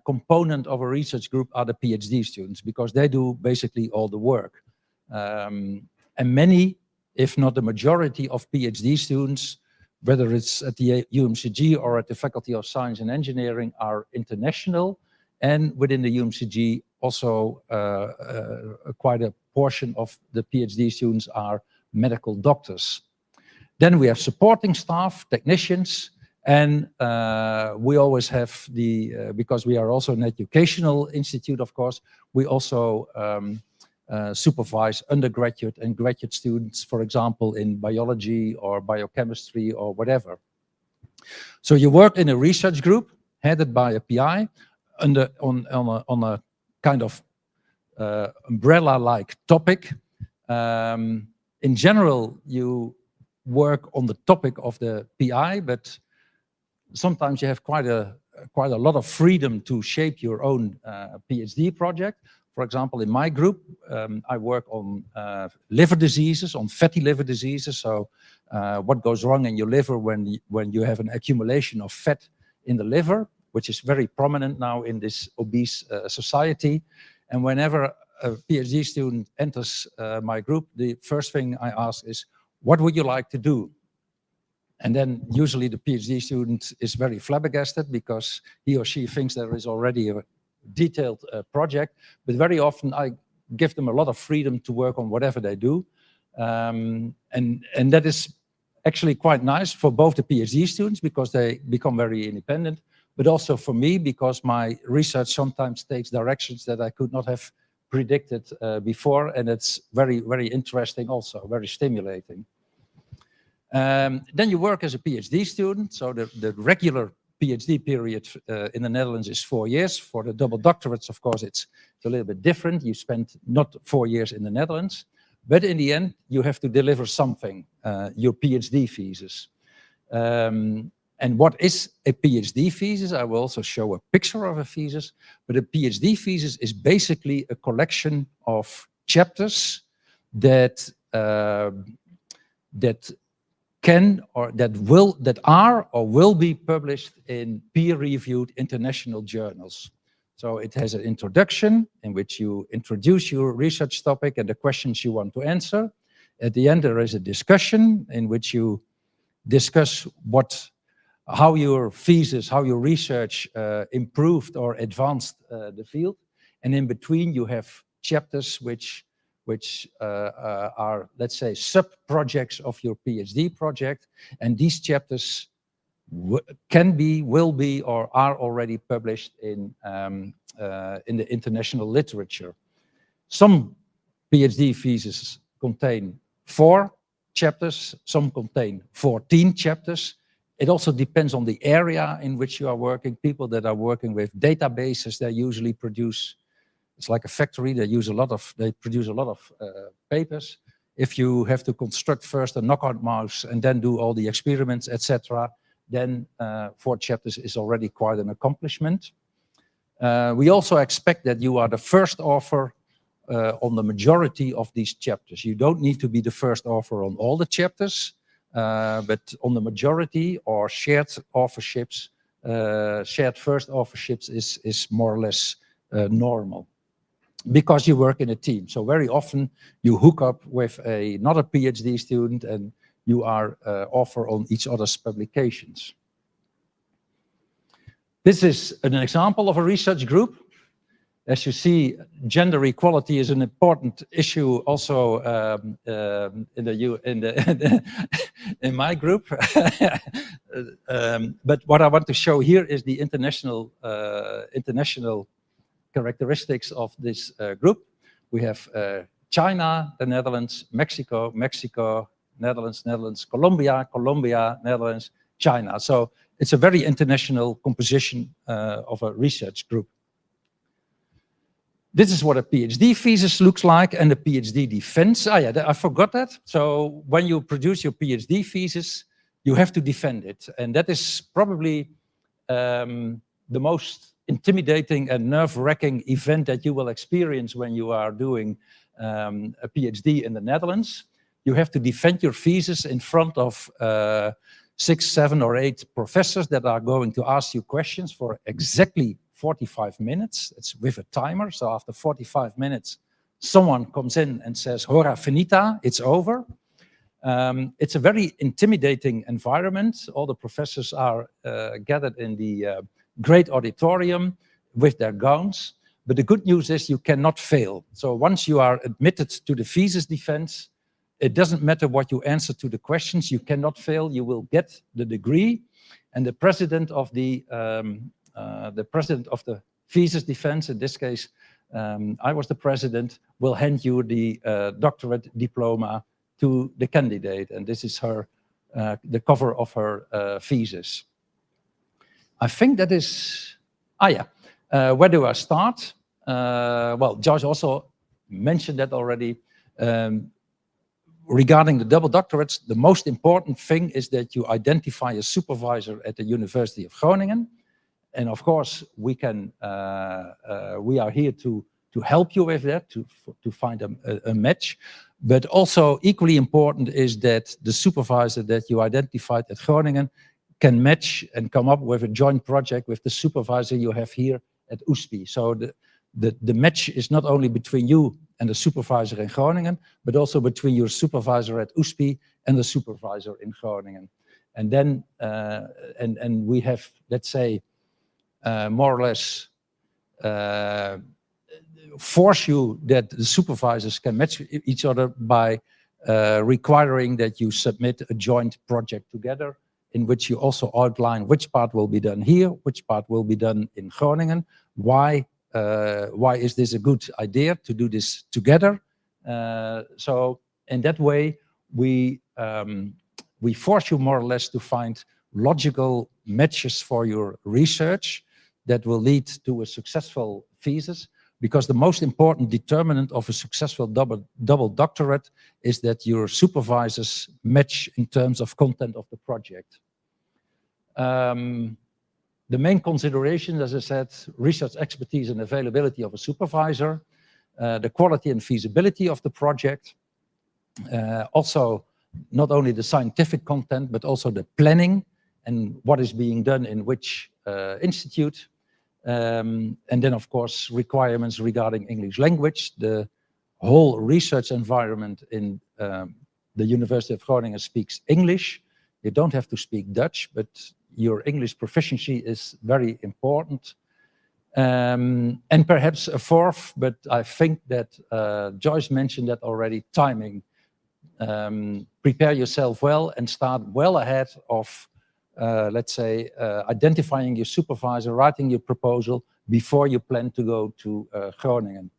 component of a research group are the PhD students, because they do basically all the work. And many, if not the majority of PhD students, whether it's at the UMCG or at the Faculty of Science and Engineering, are international. And within the UMCG, also quite a portion of the PhD students are medical doctors. Then we have supporting staff, technicians, and we always have because we are also an educational institute, of course, we also supervise undergraduate and graduate students, for example, in biology or biochemistry or whatever. So you work in a research group headed by a PI on a kind of umbrella-like topic. In general, you work on the topic of the PI, but sometimes you have quite a lot of freedom to shape your own PhD project. For example, in my group, I work on liver diseases, on fatty liver diseases. So what goes wrong in your liver when you have an accumulation of fat in the liver, which is very prominent now in this obese society. And whenever a PhD student enters my group, the first thing I ask is, what would you like to do? And then usually the PhD student is very flabbergasted because he or she thinks there is already a detailed project, but very often I give them a lot of freedom to work on whatever they do. And that is actually quite nice for both the PhD students because they become very independent, but also for me because my research sometimes takes directions that I could not have predicted before, and it's very, very interesting also, very stimulating. Then you work as a PhD student, so the regular PhD period in the Netherlands is 4 years. For the double doctorates, of course, it's a little bit different. You spend not 4 years in the Netherlands, but in the end, you have to deliver something, your PhD thesis. And what is a PhD thesis? I will also show a picture of a thesis, but a PhD thesis is basically a collection of chapters that are or will be published in peer-reviewed international journals. So it has an introduction in which you introduce your research topic and the questions you want to answer. At the end, there is a discussion in which you discuss how your thesis, how your research improved or advanced the field. And in between, you have chapters which are, let's say, sub-projects of your PhD project. And these chapters can be, will be, or are already published in the international literature. Some PhD theses contain 4 chapters, some contain 14 chapters. It also depends on the area in which you are working. People that are working with databases, they usually produce, it's like a factory, they produce a lot of papers. If you have to construct first a knockout mouse and then do all the experiments, etc., then 4 chapters is already quite an accomplishment. We also expect that you are the first author on the majority of these chapters. You don't need to be the first author on all the chapters, but on the majority or shared authorships, shared first authorships is more or less normal, because you work in a team. So very often you hook up with another PhD student and you are author on each other's publications. This is an example of a research group. As you see, gender equality is an important issue also in my group. But what I want to show here is the international characteristics of this group. We have China, the Netherlands, Mexico, Netherlands, Colombia, Netherlands, China. So it's a very international composition of a research group. This is what a PhD thesis looks like, and a PhD defense. Ah, yeah, I forgot that. So when you produce your PhD thesis, you have to defend it. And that is probably the most intimidating and nerve-wracking event that you will experience when you are doing a PhD in the Netherlands. You have to defend your thesis in front of 6, 7, or 8 professors that are going to ask you questions for exactly 45 minutes. It's with a timer. So after 45 minutes, someone comes in and says, "Hora finita," it's over. It's a very intimidating environment. All the professors are gathered in the great auditorium with their gowns. But the good news is you cannot fail. So once you are admitted to the thesis defense, it doesn't matter what you answer to the questions, you cannot fail, you will get the degree. And the president of the thesis defense, in this case, I was the president, will hand you the doctorate diploma to the candidate. And this is her, the cover of her thesis. I think that is, where do I start? Well, Josh also mentioned that already. Regarding the double doctorates, the most important thing is that you identify a supervisor at the University of Groningen. And of course, we are here to help you with that, to find a match. But also equally important is that the supervisor that you identified at Groningen can match and come up with a joint project with the supervisor you have here at USP. So the match is not only between you and the supervisor in Groningen, but also between your supervisor at USP and the supervisor in Groningen. And then, and we have, let's say, more or less force you that the supervisors can match each other by requiring that you submit a joint project together, in which you also outline which part will be done here, which part will be done in Groningen, why is this a good idea to do this together? So in that way, we force you more or less to find logical matches for your research that will lead to a successful thesis, because the most important determinant of a successful double doctorate is that your supervisors match in terms of content of the project. The main considerations, as I said, research expertise and availability of a supervisor, the quality and feasibility of the project, also not only the scientific content, but also the planning and what is being done in which institute. And then, of course, requirements regarding English language, the whole research environment in the University of Groningen speaks English. You don't have to speak Dutch, but your English proficiency is very important. And perhaps a fourth, but I think that Joyce mentioned that already, timing. Prepare yourself well and start well ahead of, let's say, identifying your supervisor, writing your proposal before you plan to go to Groningen.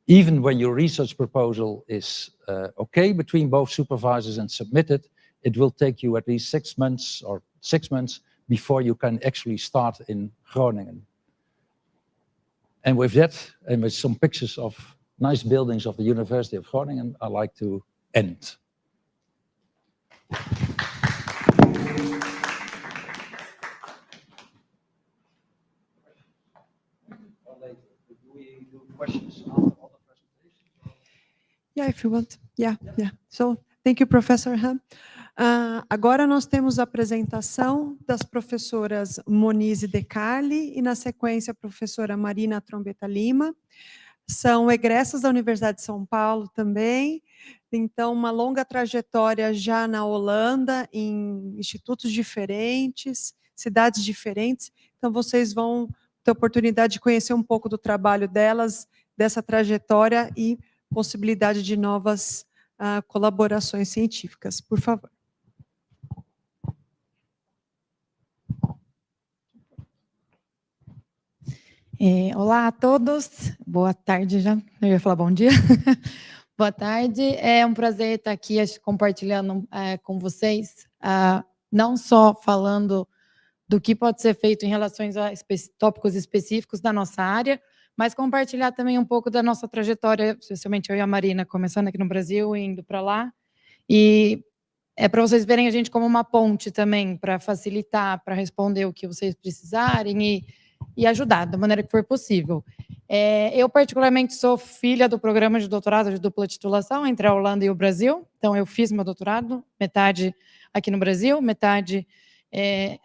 Even when your research proposal is okay between both supervisors and submitted, it will take you at least 6 months or 6 months before you can actually start in Groningen. And with that, and with some pictures of nice buildings of the University of Groningen, I'd like to end. Questions after all the presentations? Yeah, if you want. Yeah. So, thank you, Professor Ham. Agora nós temos a apresentação das professoras Monize Decarli e, na sequência, a professora Marina Trombetta-Lima. São egressas da Universidade de São Paulo também, então uma longa trajetória já na Holanda, em institutos diferentes, cidades diferentes. Então vocês vão ter oportunidade de conhecer um pouco do trabalho delas, dessa trajetória e possibilidade de novas colaborações científicas. Por favor. Olá a todos, boa tarde já, eu ia falar bom dia. Boa tarde, é um prazer estar aqui compartilhando com vocês, não só falando do que pode ser feito em relação a tópicos específicos da nossa área, mas compartilhar também um pouco da nossa trajetória, especialmente eu e a Marina, começando aqui no Brasil e indo para lá, e é para vocês verem a gente como uma ponte também, para facilitar, para responder o que vocês precisarem e ajudar da maneira que for possível. Eu, particularmente, sou filha do programa de doutorado de dupla titulação entre a Holanda e o Brasil, então eu fiz meu doutorado, metade aqui no Brasil, metade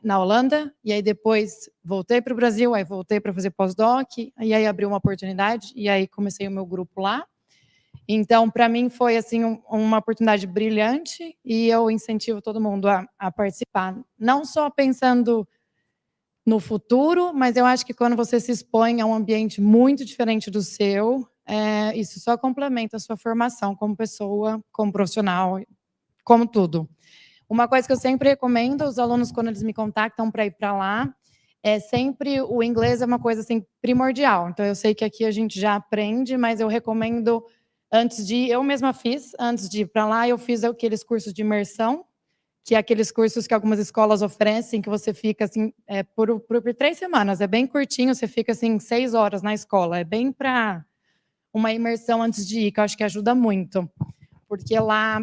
na Holanda, e aí depois voltei para o Brasil, aí voltei para fazer pós-doc, e aí abriu uma oportunidade, e aí comecei o meu grupo lá. Então, para mim, foi assim uma oportunidade brilhante, e eu incentivo todo mundo a participar, não só pensando no futuro, mas eu acho que quando você se expõe a um ambiente muito diferente do seu, isso só complementa a sua formação como pessoa, como profissional, como tudo. Uma coisa que eu sempre recomendo aos alunos quando eles me contactam para ir para lá, sempre o inglês é uma coisa assim primordial. Então eu sei que aqui a gente já aprende, mas eu recomendo antes de eu mesma fiz, antes de ir para lá, eu fiz aqueles cursos de imersão, que é aqueles cursos que algumas escolas oferecem, que você fica assim, por 3 semanas, é bem curtinho, você fica assim 6 horas na escola, é bem para uma imersão antes de ir, que eu acho que ajuda muito, porque lá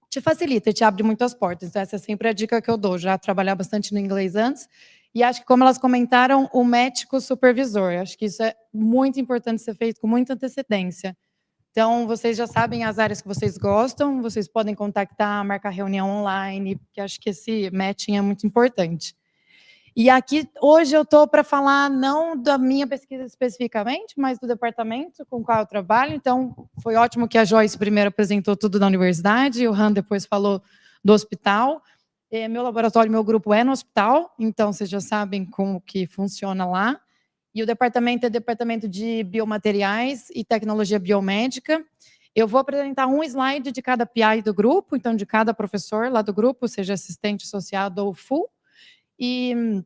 te facilita, te abre muitas portas, então essa é sempre a dica que eu dou, já trabalhar bastante no inglês antes, e acho que como elas comentaram, o médico supervisor, acho que isso é muito importante ser feito com muita antecedência. Então, vocês já sabem as áreas que vocês gostam, vocês podem contactar, marcar reunião online, porque acho que esse matching é muito importante. E aqui, hoje, eu estou para falar não da minha pesquisa especificamente, mas do departamento com o qual eu trabalho. Então, foi ótimo que a Joyce primeiro apresentou tudo da universidade, e o Han depois falou do hospital. Meu laboratório, meu grupo é no hospital, então vocês já sabem como que funciona lá. E o departamento é departamento de biomateriais e tecnologia biomédica. Eu vou apresentar um slide de cada PI do grupo, então de cada professor lá do grupo, seja assistente associado ou full. E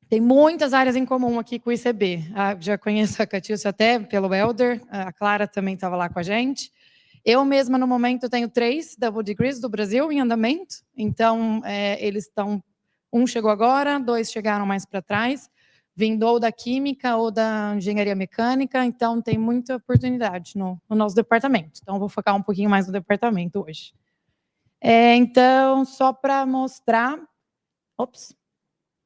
tem muitas áreas em comum aqui com o ICB. Já conheço a Catiúcia até pelo Elder, a Clara também estava lá com a gente. Eu mesma, no momento, tenho 3 double degrees do Brasil em andamento, então eles estão... Um chegou agora, 2 chegaram mais para trás, vindo ou da química ou da engenharia mecânica, então tem muita oportunidade no nosso departamento. Então, vou focar um pouquinho mais no departamento hoje. Então, só para mostrar... Ops,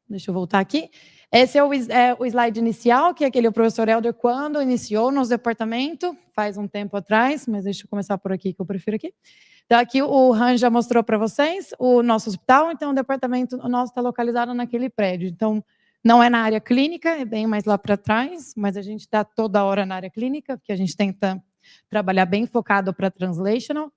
deixa eu voltar aqui. Esse é o slide inicial, que é aquele professor Elder quando iniciou nosso departamento, faz um tempo atrás, mas deixa eu começar por aqui, que eu prefiro aqui. Então, aqui o Han já mostrou para vocês o nosso hospital, então o departamento nosso está localizado naquele prédio. Então, não é na área clínica, é bem mais lá para trás, mas a gente está toda hora na área clínica, porque a gente tenta trabalhar bem focado para translational.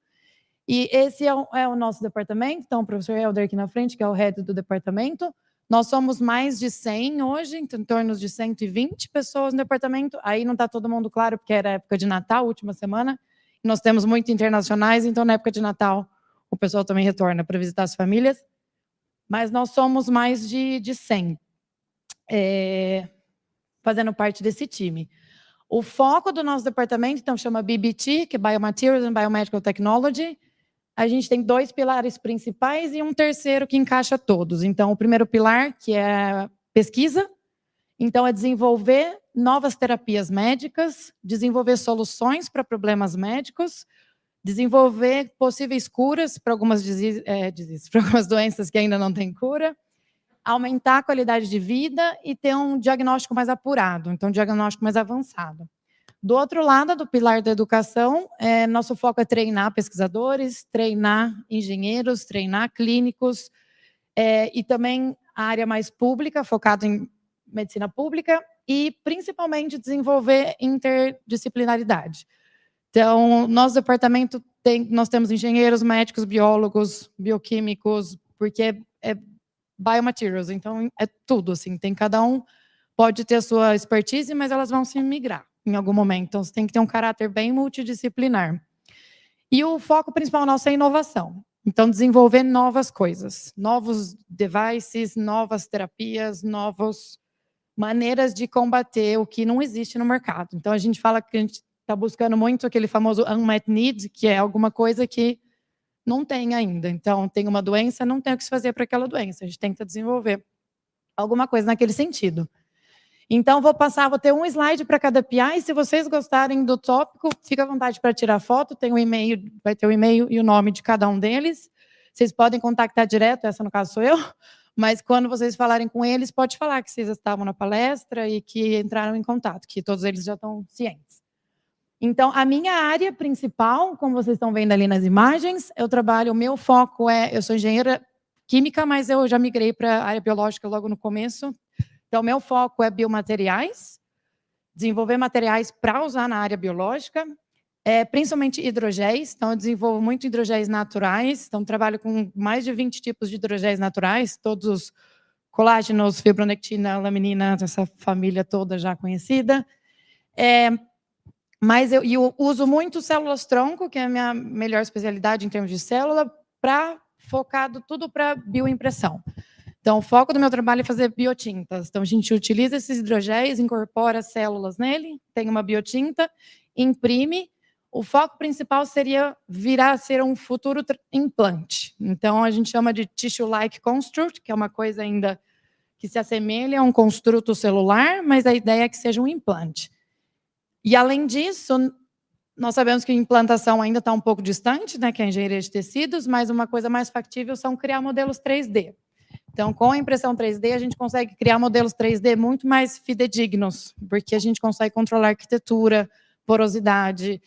E esse é o nosso departamento. Então, o professor Helder aqui na frente, que é o head do departamento. Nós somos mais de 100 hoje, em torno de 120 pessoas no departamento. Aí não está todo mundo claro, porque era época de Natal, última semana. Nós temos muito internacionais, então na época de Natal o pessoal também retorna para visitar as famílias. Mas nós somos mais de 100, fazendo parte desse time. O foco do nosso departamento, então, chama BBT, que é Biomaterials and Biomedical Technology. A gente tem 2 pilares principais e um terceiro que encaixa todos. Então, o primeiro pilar, que é pesquisa, então é desenvolver novas terapias médicas, desenvolver soluções para problemas médicos, desenvolver possíveis curas para algumas para algumas doenças que ainda não têm cura, aumentar a qualidade de vida e ter um diagnóstico mais apurado, então um diagnóstico mais avançado. Do outro lado, do pilar da educação, nosso foco é treinar pesquisadores, treinar engenheiros, treinar clínicos, e também a área mais pública, focada em medicina pública, e principalmente desenvolver interdisciplinaridade. Então, nosso departamento nós temos engenheiros, médicos, biólogos, bioquímicos, porque é biomaterials, então é tudo, assim, tem cada um, pode ter a sua expertise, mas elas vão se migrar em algum momento, então você tem que ter um caráter bem multidisciplinar. E o foco principal nosso é inovação, então desenvolver novas coisas, novos devices, novas terapias, novas maneiras de combater o que não existe no mercado. Então a gente fala que a gente está buscando muito aquele famoso unmet need, que é alguma coisa que não tem ainda. Então tem uma doença, não tem o que se fazer para aquela doença, a gente tenta desenvolver alguma coisa naquele sentido. Então, vou ter um slide para cada PI, e se vocês gostarem do tópico, fica à vontade para tirar foto, tem um e-mail, vai ter o e-mail e o nome de cada um deles. Vocês podem contactar direto, essa no caso sou eu, mas quando vocês falarem com eles, pode falar que vocês estavam na palestra e que entraram em contato, que todos eles já estão cientes. Então, a minha área principal, como vocês estão vendo ali nas imagens, o meu foco eu sou engenheira química, mas eu já migrei para a área biológica logo no começo. Então, meu foco é biomateriais, desenvolver materiais para usar na área biológica, principalmente hidrogéis. Então, eu desenvolvo muito hidrogéis naturais. Então, trabalho com mais de 20 tipos de hidrogéis naturais, todos os colágenos, fibronectina, laminina, essa família toda já conhecida. Mas eu uso muito células-tronco, que é a minha melhor especialidade em termos de célula, focado tudo para bioimpressão. Então, o foco do meu trabalho é fazer biotintas. Então, a gente utiliza esses hidrogéis, incorpora células nele, tem uma biotinta, imprime. O foco principal seria virar a ser um futuro implante. Então, a gente chama de tissue-like construct, que é uma coisa ainda que se assemelha a um construto celular, mas a ideia é que seja um implante. E, além disso, nós sabemos que a implantação ainda está um pouco distante, né, que é a engenharia de tecidos, mas uma coisa mais factível são criar modelos 3D. Então, com a impressão 3D, a gente consegue criar modelos 3D muito mais fidedignos, porque a gente consegue controlar a arquitetura, porosidade,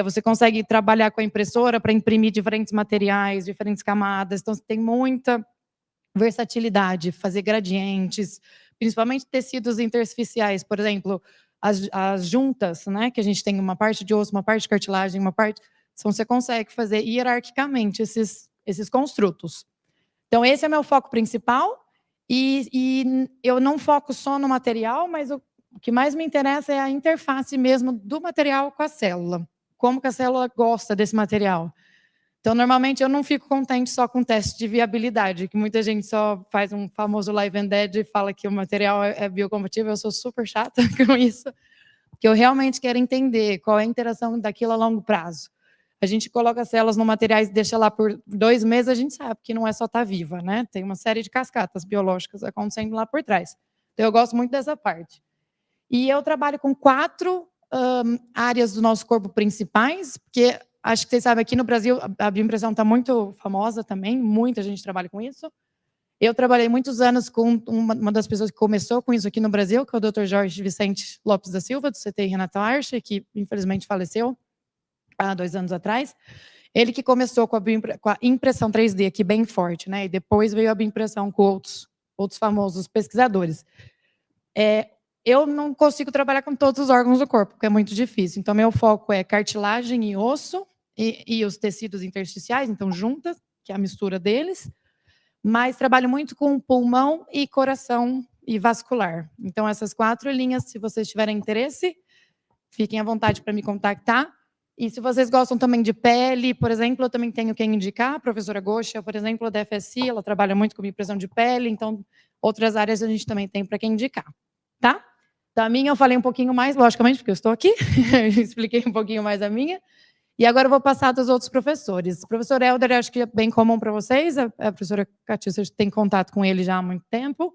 você consegue trabalhar com a impressora para imprimir diferentes materiais, diferentes camadas, então você tem muita versatilidade, fazer gradientes, principalmente tecidos intersticiais, por exemplo, as juntas, né, que a gente tem uma parte de osso, uma parte de cartilagem, uma parte, então você consegue fazer hierarquicamente esses construtos. Então, esse é meu foco principal, e eu não foco só no material, mas o que mais me interessa é a interface mesmo do material com a célula. Como que a célula gosta desse material. Então, normalmente, eu não fico contente só com teste de viabilidade, que muita gente só faz um famoso live and dead e fala que o material é biocompatível. Eu sou super chata com isso, porque eu realmente quero entender qual é a interação daquilo a longo prazo. A gente coloca as células no materiais e deixa lá por 2 meses, a gente sabe que não é só estar viva, né? Tem uma série de cascatas biológicas acontecendo lá por trás. Então, eu gosto muito dessa parte. E eu trabalho com 4 áreas do nosso corpo principais, porque acho que vocês sabem, aqui no Brasil, a bioimpressão está muito famosa também, muita gente trabalha com isso. Eu trabalhei muitos anos com uma das pessoas que começou com isso aqui no Brasil, que é o Dr. Jorge Vicente Lopes da Silva, do CT Renata Arche, que infelizmente faleceu há 2 anos atrás. Ele que começou com a impressão 3D aqui bem forte, né? E depois veio a bioimpressão com outros famosos pesquisadores. Eu não consigo trabalhar com todos os órgãos do corpo, porque é muito difícil. Então, meu foco é cartilagem e osso, e os tecidos intersticiais, então juntas, que é a mistura deles, mas trabalho muito com pulmão e coração e vascular. Então, essas 4 linhas, se vocês tiverem interesse, fiquem à vontade para me contactar. E se vocês gostam também de pele, por exemplo, eu também tenho quem indicar, a professora Goxa, por exemplo, da FSI, ela trabalha muito com impressão de pele, então outras áreas a gente também tem para quem indicar, tá? Da minha eu falei um pouquinho mais, logicamente, porque eu estou aqui, expliquei um pouquinho mais a minha. E agora eu vou passar dos outros professores. O professor Helder, acho que é bem comum para vocês, a professora Catiça tem contato com ele já há muito tempo.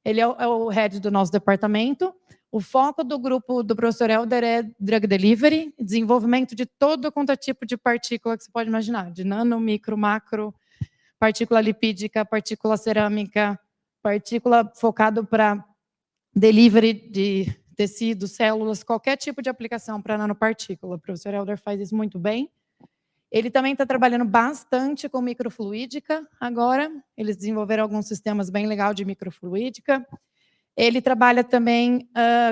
Ele é o head do nosso departamento. O foco do grupo do professor Helder é drug delivery, desenvolvimento de todo quanto é tipo de partícula que você pode imaginar, de nano, micro, macro, partícula lipídica, partícula cerâmica, partícula focado para delivery de tecidos, células, qualquer tipo de aplicação para nanopartícula. O professor Helder faz isso muito bem. Ele também está trabalhando bastante com microfluídica agora. Eles desenvolveram alguns sistemas bem legais de microfluídica. Ele trabalha também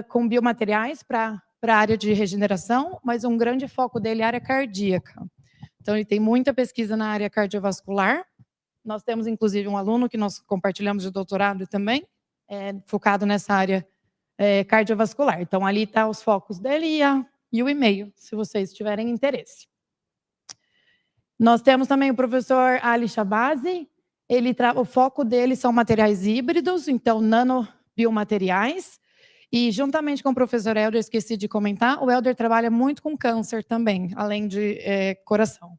com biomateriais para a área de regeneração, mas um grande foco dele é a área cardíaca. Então, ele tem muita pesquisa na área cardiovascular. Nós temos, inclusive, um aluno que nós compartilhamos de doutorado também, focado nessa área cardiovascular. Então, ali estão os focos dele e o e-mail, se vocês tiverem interesse. Nós temos também o professor Ali Shabazi. O foco dele são materiais híbridos, então nanobiomateriais. E juntamente com o professor Helder, esqueci de comentar, o Helder trabalha muito com câncer também, além de coração.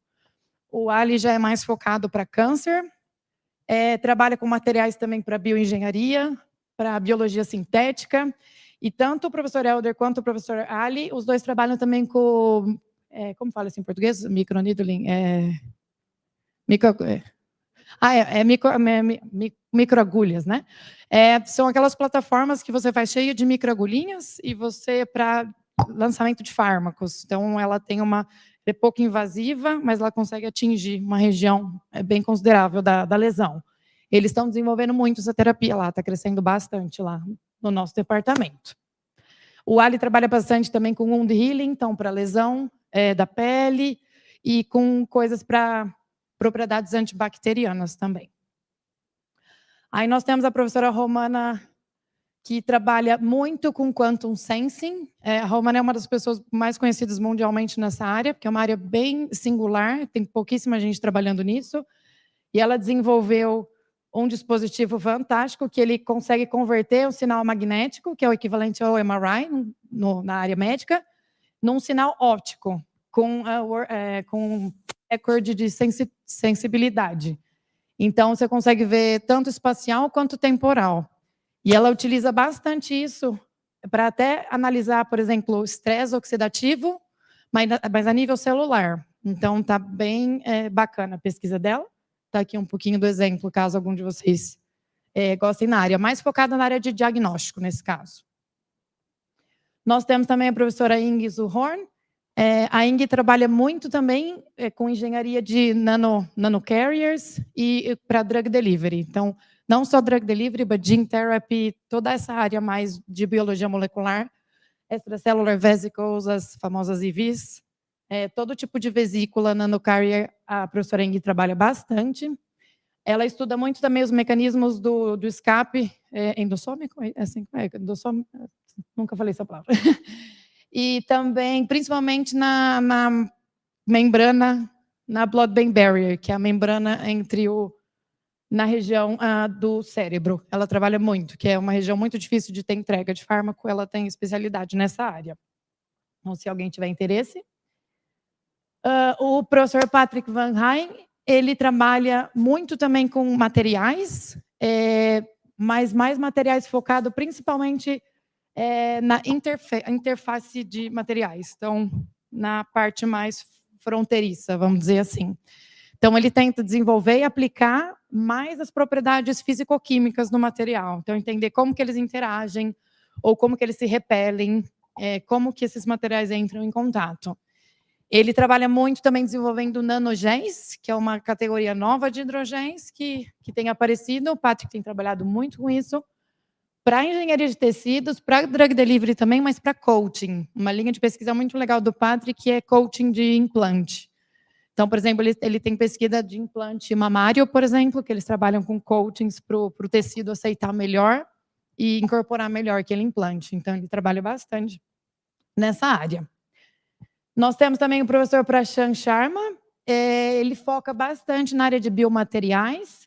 O Ali já é mais focado para câncer, trabalha com materiais também para bioengenharia, para biologia sintética, e tanto o professor Helder quanto o professor Ali, os dois trabalham também com, como fala assim em português? Microneedling, microagulhas, né? São aquelas plataformas que você faz cheia de microagulhinhas e você, para lançamento de fármacos. Então, ela tem é pouco invasiva, mas ela consegue atingir uma região bem considerável da lesão. Eles estão desenvolvendo muito essa terapia lá, está crescendo bastante lá no nosso departamento. O Ali trabalha bastante também com wound healing, então, para lesão da pele e com coisas para propriedades antibacterianas também. Aí nós temos a professora Romana, que trabalha muito com quantum sensing. A Romana é uma das pessoas mais conhecidas mundialmente nessa área, porque é uma área bem singular, tem pouquíssima gente trabalhando nisso. E ela desenvolveu um dispositivo fantástico que ele consegue converter o sinal magnético, que é o equivalente ao MRI na área médica, num sinal óptico, com recorde de sensibilidade. Então, você consegue ver tanto espacial quanto temporal. E ela utiliza bastante isso para até analisar, por exemplo, o estresse oxidativo, mas a nível celular. Então, está bem bacana a pesquisa dela. Está aqui um pouquinho do exemplo, caso algum de vocês gostem na área. Mais focada na área de diagnóstico, nesse caso. Nós temos também a professora Inge Zuhorn. A Inge trabalha muito também com engenharia de nanocarriers e para drug delivery. Então, não só drug delivery, mas gene therapy, toda essa área mais de biologia molecular, extracellular vesicles, as famosas IVs, todo tipo de vesícula nanocarrier, a professora Inge trabalha bastante. Ela estuda muito também os mecanismos do escape endossômico, nunca falei essa palavra. E também, principalmente na membrana, na blood-brain barrier, que é a membrana na região do cérebro. Ela trabalha muito, que é uma região muito difícil de ter entrega de fármaco, ela tem especialidade nessa área. Então, se alguém tiver interesse. O professor Patrick Van Heijn, ele trabalha muito também com materiais, mas mais materiais focado principalmente na interface de materiais, então, na parte mais fronteiriça, vamos dizer assim. Então, ele tenta desenvolver e aplicar mais as propriedades físico-químicas no material. Então, entender como que eles interagem, ou como que eles se repelem, como que esses materiais entram em contato. Ele trabalha muito também desenvolvendo nanogéns, que é uma categoria nova de hidrogéns que tem aparecido. O Patrick tem trabalhado muito com isso, para engenharia de tecidos, para drug delivery também, mas para coaching. Uma linha de pesquisa muito legal do Patrick, que é coaching de implante. Então, por exemplo, ele tem pesquisa de implante mamário, por exemplo, que eles trabalham com coachings para o tecido aceitar melhor e incorporar melhor aquele implante. Então, ele trabalha bastante nessa área. Nós temos também o professor Prashant Sharma, ele foca bastante na área de biomateriais,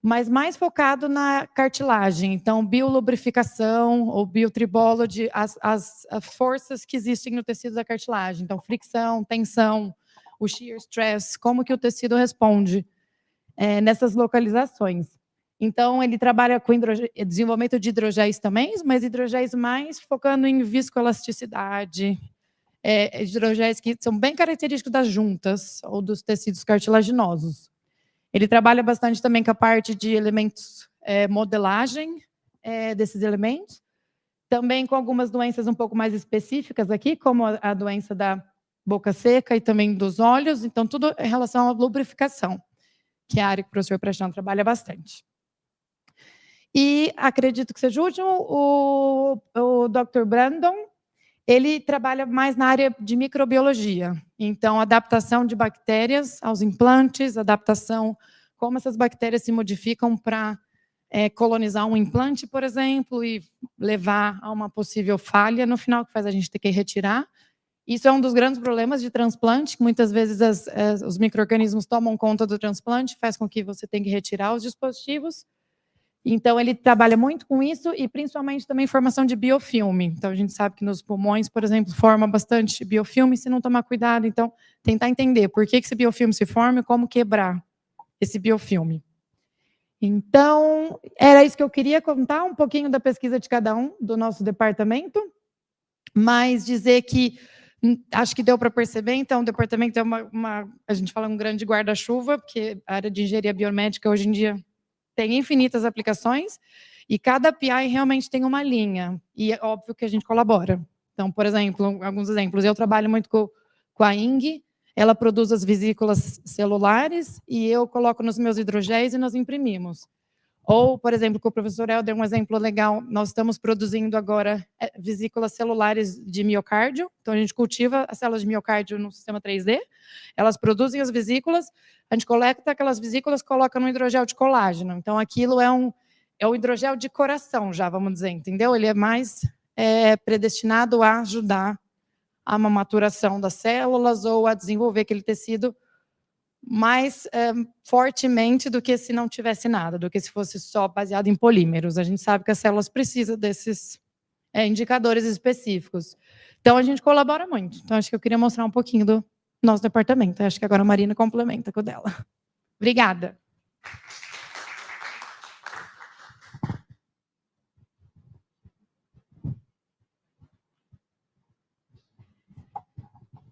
mas mais focado na cartilagem. Então, biolubrificação ou biotribology, as forças que existem no tecido da cartilagem. Então, fricção, tensão, o shear stress, como que o tecido responde nessas localizações. Então, ele trabalha com desenvolvimento de hidrogéis também, mas hidrogéis mais focando em viscoelasticidade, hidrogéis que são bem característicos das juntas ou dos tecidos cartilaginosos. Ele trabalha bastante também com a parte de elementos, modelagem desses elementos, também com algumas doenças um pouco mais específicas aqui, como a doença da boca seca e também dos olhos, então tudo em relação à lubrificação, que é a área que o professor Prashant trabalha bastante. E acredito que seja o último, o Dr. Brandon, ele trabalha mais na área de microbiologia, então adaptação de bactérias aos implantes, adaptação, como essas bactérias se modificam para colonizar um implante, por exemplo, e levar a uma possível falha no final, que faz a gente ter que retirar. Isso é um dos grandes problemas de transplante, que muitas vezes os micro-organismos tomam conta do transplante, faz com que você tenha que retirar os dispositivos. Então, ele trabalha muito com isso e principalmente também formação de biofilme. Então, a gente sabe que nos pulmões, por exemplo, forma bastante biofilme se não tomar cuidado. Então, tentar entender por que esse biofilme se forma e como quebrar esse biofilme. Então, era isso que eu queria contar, um pouquinho da pesquisa de cada um do nosso departamento, mas dizer que acho que deu para perceber, então, o departamento é a gente fala um grande guarda-chuva, porque a área de engenharia biomédica hoje em dia tem infinitas aplicações, e cada PI realmente tem uma linha, e é óbvio que a gente colabora. Então, por exemplo, alguns exemplos, eu trabalho muito com a ING, ela produz as vesículas celulares, e eu coloco nos meus hidrogéis e nós imprimimos. Ou, por exemplo, com o professor Helder, um exemplo legal, nós estamos produzindo agora vesículas celulares de miocárdio, então a gente cultiva as células de miocárdio no sistema 3D, elas produzem as vesículas, a gente coleta aquelas vesículas, coloca no hidrogel de colágeno, então aquilo é um hidrogel de coração já, vamos dizer, entendeu? Ele é mais predestinado a ajudar a uma maturação das células ou a desenvolver aquele tecido mais fortemente do que se não tivesse nada, do que se fosse só baseado em polímeros. A gente sabe que as células precisam desses indicadores específicos. Então, a gente colabora muito. Então, acho que eu queria mostrar um pouquinho do nosso departamento. Acho que agora a Marina complementa com o dela. Obrigada.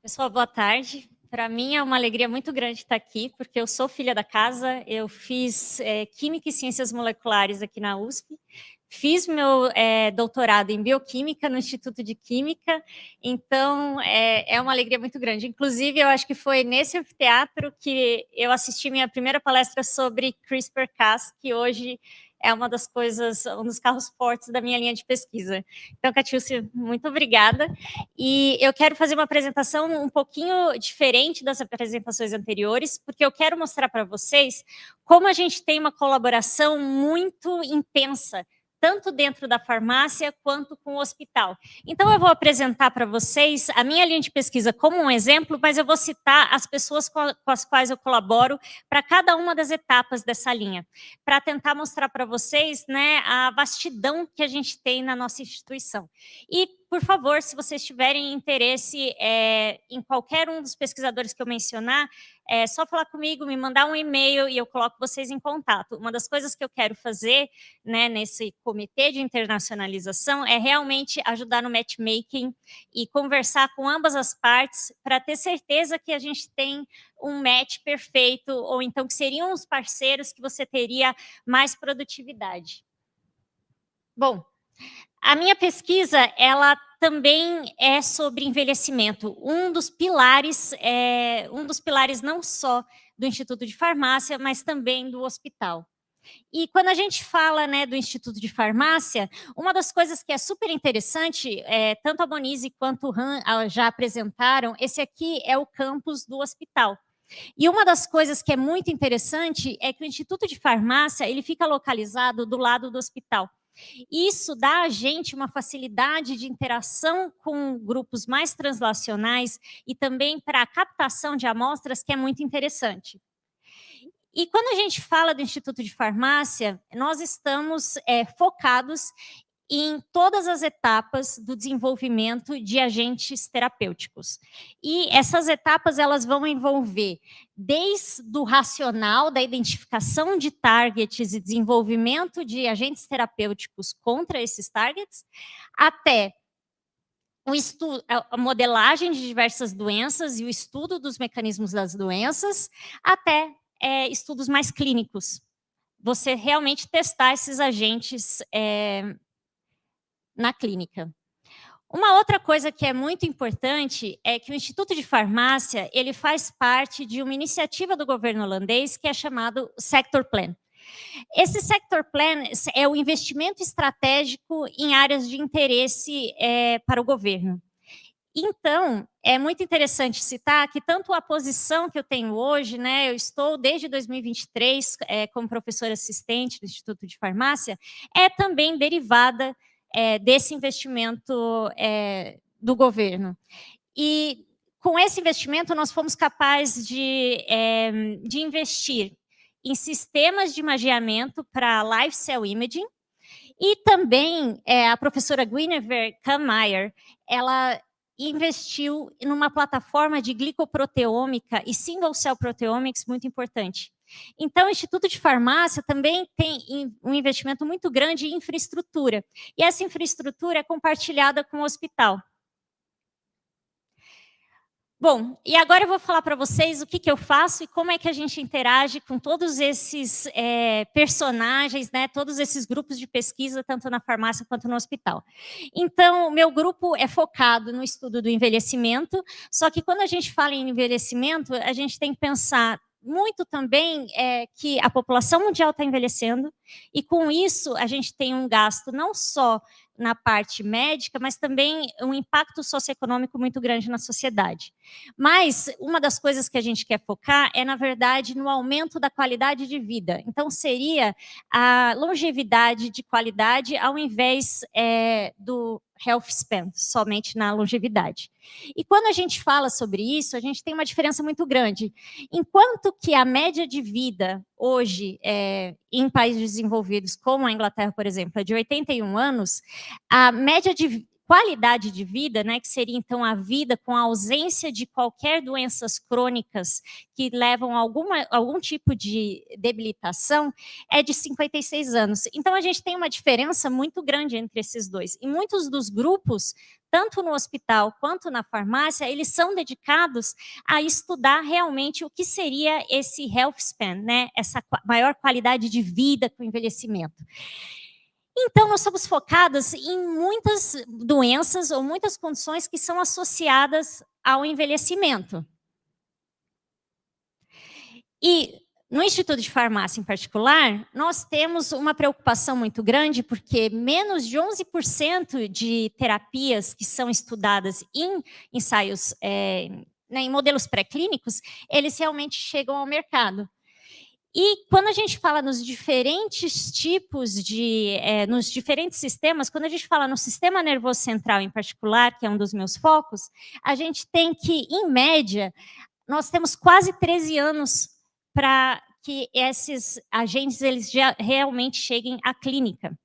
Pessoal, boa tarde. Para mim é uma alegria muito grande estar aqui, porque eu sou filha da casa, eu fiz Química e Ciências Moleculares aqui na USP, fiz meu doutorado em Bioquímica no Instituto de Química, então é uma alegria muito grande. Inclusive, eu acho que foi nesse anfiteatro que eu assisti minha primeira palestra sobre CRISPR-Cas, que hoje é uma das coisas, um dos carros fortes da minha linha de pesquisa. Então, Catiúcia, muito obrigada. E eu quero fazer uma apresentação um pouquinho diferente das apresentações anteriores, porque eu quero mostrar para vocês como a gente tem uma colaboração muito intensa, tanto dentro da farmácia quanto com o hospital. Então, eu vou apresentar para vocês a minha linha de pesquisa como um exemplo, mas eu vou citar as pessoas com as quais eu colaboro para cada uma das etapas dessa linha, para tentar mostrar para vocês, né, a vastidão que a gente tem na nossa instituição. E, por favor, se vocês tiverem interesse em qualquer um dos pesquisadores que eu mencionar, é só falar comigo, me mandar um e-mail e eu coloco vocês em contato. Uma das coisas que eu quero fazer, né, nesse comitê de internacionalização é realmente ajudar no matchmaking e conversar com ambas as partes para ter certeza que a gente tem um match perfeito, ou então que seriam os parceiros que você teria mais produtividade. Bom, a minha pesquisa, ela também é sobre envelhecimento. Um dos pilares não só do Instituto de Farmácia, mas também do hospital. E quando a gente fala, né, do Instituto de Farmácia, uma das coisas que é super interessante, tanto a Monize quanto o Han já apresentaram, esse aqui é o campus do hospital. E uma das coisas que é muito interessante é que o Instituto de Farmácia ele fica localizado do lado do hospital. Isso dá a gente uma facilidade de interação com grupos mais translacionais e também para a captação de amostras, que é muito interessante. E quando a gente fala do Instituto de Farmácia, nós estamos focados em todas as etapas do desenvolvimento de agentes terapêuticos. E essas etapas elas vão envolver desde o racional, da identificação de targets e desenvolvimento de agentes terapêuticos contra esses targets, até o estudo, a modelagem de diversas doenças e o estudo dos mecanismos das doenças, até estudos mais clínicos. Você realmente testar esses agentes na clínica. Uma outra coisa que é muito importante é que o Instituto de Farmácia ele faz parte de uma iniciativa do governo holandês que é chamado Sector Plan. Esse Sector Plan é o investimento estratégico em áreas de interesse para o governo. Então, é muito interessante citar que tanto a posição que eu tenho hoje, né, eu estou desde 2023 como professora assistente do Instituto de Farmácia, é também derivada desse investimento do governo. E com esse investimento nós fomos capazes de investir em sistemas de imageamento para live cell imaging e também a professora Guinevere Kammeier, ela investiu numa plataforma de glicoproteômica e single cell proteomics muito importante. Então, o Instituto de Farmácia também tem um investimento muito grande em infraestrutura. E essa infraestrutura é compartilhada com o hospital. Bom, e agora eu vou falar para vocês o que eu faço e como é que a gente interage com todos esses personagens, né, todos esses grupos de pesquisa, tanto na farmácia quanto no hospital. Então, o meu grupo é focado no estudo do envelhecimento, só que quando a gente fala em envelhecimento, a gente tem que pensar muito também que a população mundial está envelhecendo, e com isso a gente tem um gasto não só na parte médica, mas também um impacto socioeconômico muito grande na sociedade. Mas uma das coisas que a gente quer focar é, na verdade, no aumento da qualidade de vida. Então, seria a longevidade de qualidade ao invés do health span, somente na longevidade. E quando a gente fala sobre isso, a gente tem uma diferença muito grande. Enquanto que a média de vida hoje, em países desenvolvidos, como a Inglaterra, por exemplo, é de 81 anos, a média de qualidade de vida, né, que seria então a vida com a ausência de qualquer doenças crônicas que levam a algum tipo de debilitação, é de 56 anos. Então, a gente tem uma diferença muito grande entre esses dois. E muitos dos grupos, tanto no hospital quanto na farmácia, eles são dedicados a estudar realmente o que seria esse health span, né, essa maior qualidade de vida com o envelhecimento. Então, nós estamos focados em muitas doenças ou muitas condições que são associadas ao envelhecimento. E no Instituto de Farmácia, em particular, nós temos uma preocupação muito grande, porque menos de 11% de terapias que são estudadas em ensaios, em modelos pré-clínicos, eles realmente chegam ao mercado. E quando a gente fala nos diferentes tipos de, nos diferentes sistemas, quando a gente fala no sistema nervoso central em particular, que é um dos meus focos, a gente tem que, em média, nós temos quase 13 anos para que esses agentes eles já realmente cheguem à clínica.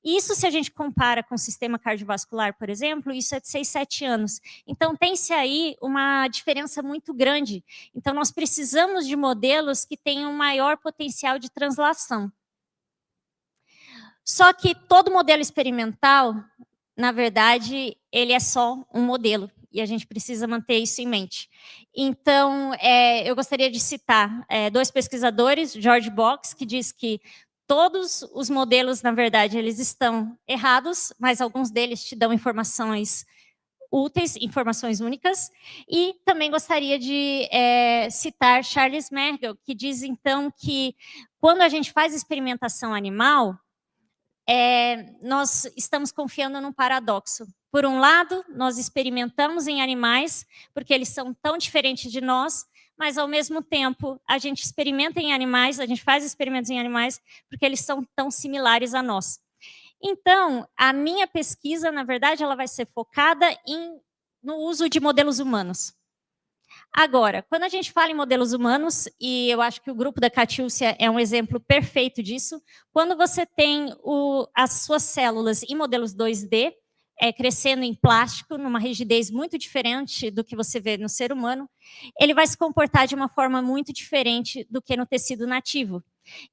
Isso, se a gente compara com o sistema cardiovascular, por exemplo, isso é de 6, 7 anos. Então, tem-se aí uma diferença muito grande. Então, nós precisamos de modelos que tenham maior potencial de translação. Só que todo modelo experimental, na verdade, ele é só um modelo. E a gente precisa manter isso em mente. Então, eu gostaria de citar 2 pesquisadores, George Box, que diz que todos os modelos, na verdade, eles estão errados, mas alguns deles te dão informações úteis, informações únicas. E também gostaria de citar Charles Mergel, que diz, então, que quando a gente faz experimentação animal, nós estamos confiando num paradoxo. Por um lado, nós experimentamos em animais, porque eles são tão diferentes de nós, mas ao mesmo tempo a gente experimenta em animais, a gente faz experimentos em animais, porque eles são tão similares a nós. Então, a minha pesquisa, na verdade, ela vai ser focada no uso de modelos humanos. Agora, quando a gente fala em modelos humanos, e eu acho que o grupo da Catiúcia é um exemplo perfeito disso, quando você tem as suas células em modelos 2D, crescendo em plástico, numa rigidez muito diferente do que você vê no ser humano, ele vai se comportar de uma forma muito diferente do que no tecido nativo.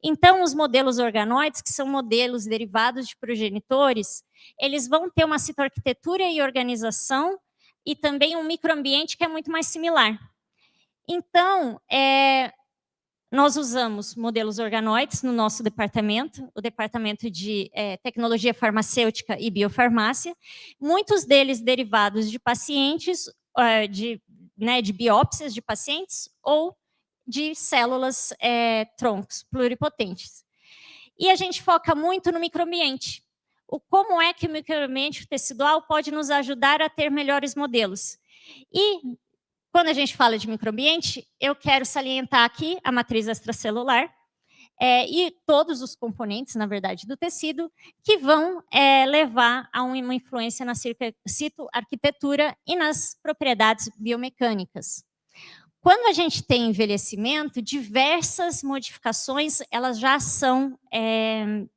Então, os modelos organoides, que são modelos derivados de progenitores, eles vão ter uma citoarquitetura e organização e também um microambiente que é muito mais similar. Então, nós usamos modelos organoides no nosso departamento, o departamento de tecnologia farmacêutica e biofarmácia, muitos deles derivados de pacientes, de biópsias de pacientes ou de células troncos pluripotentes. E a gente foca muito no microambiente. Como é que o microambiente tecidual pode nos ajudar a ter melhores modelos. E quando a gente fala de microambiente, eu quero salientar aqui a matriz extracelular e todos os componentes, na verdade, do tecido, que vão levar a uma influência na citoarquitetura e nas propriedades biomecânicas. Quando a gente tem envelhecimento, diversas modificações elas já são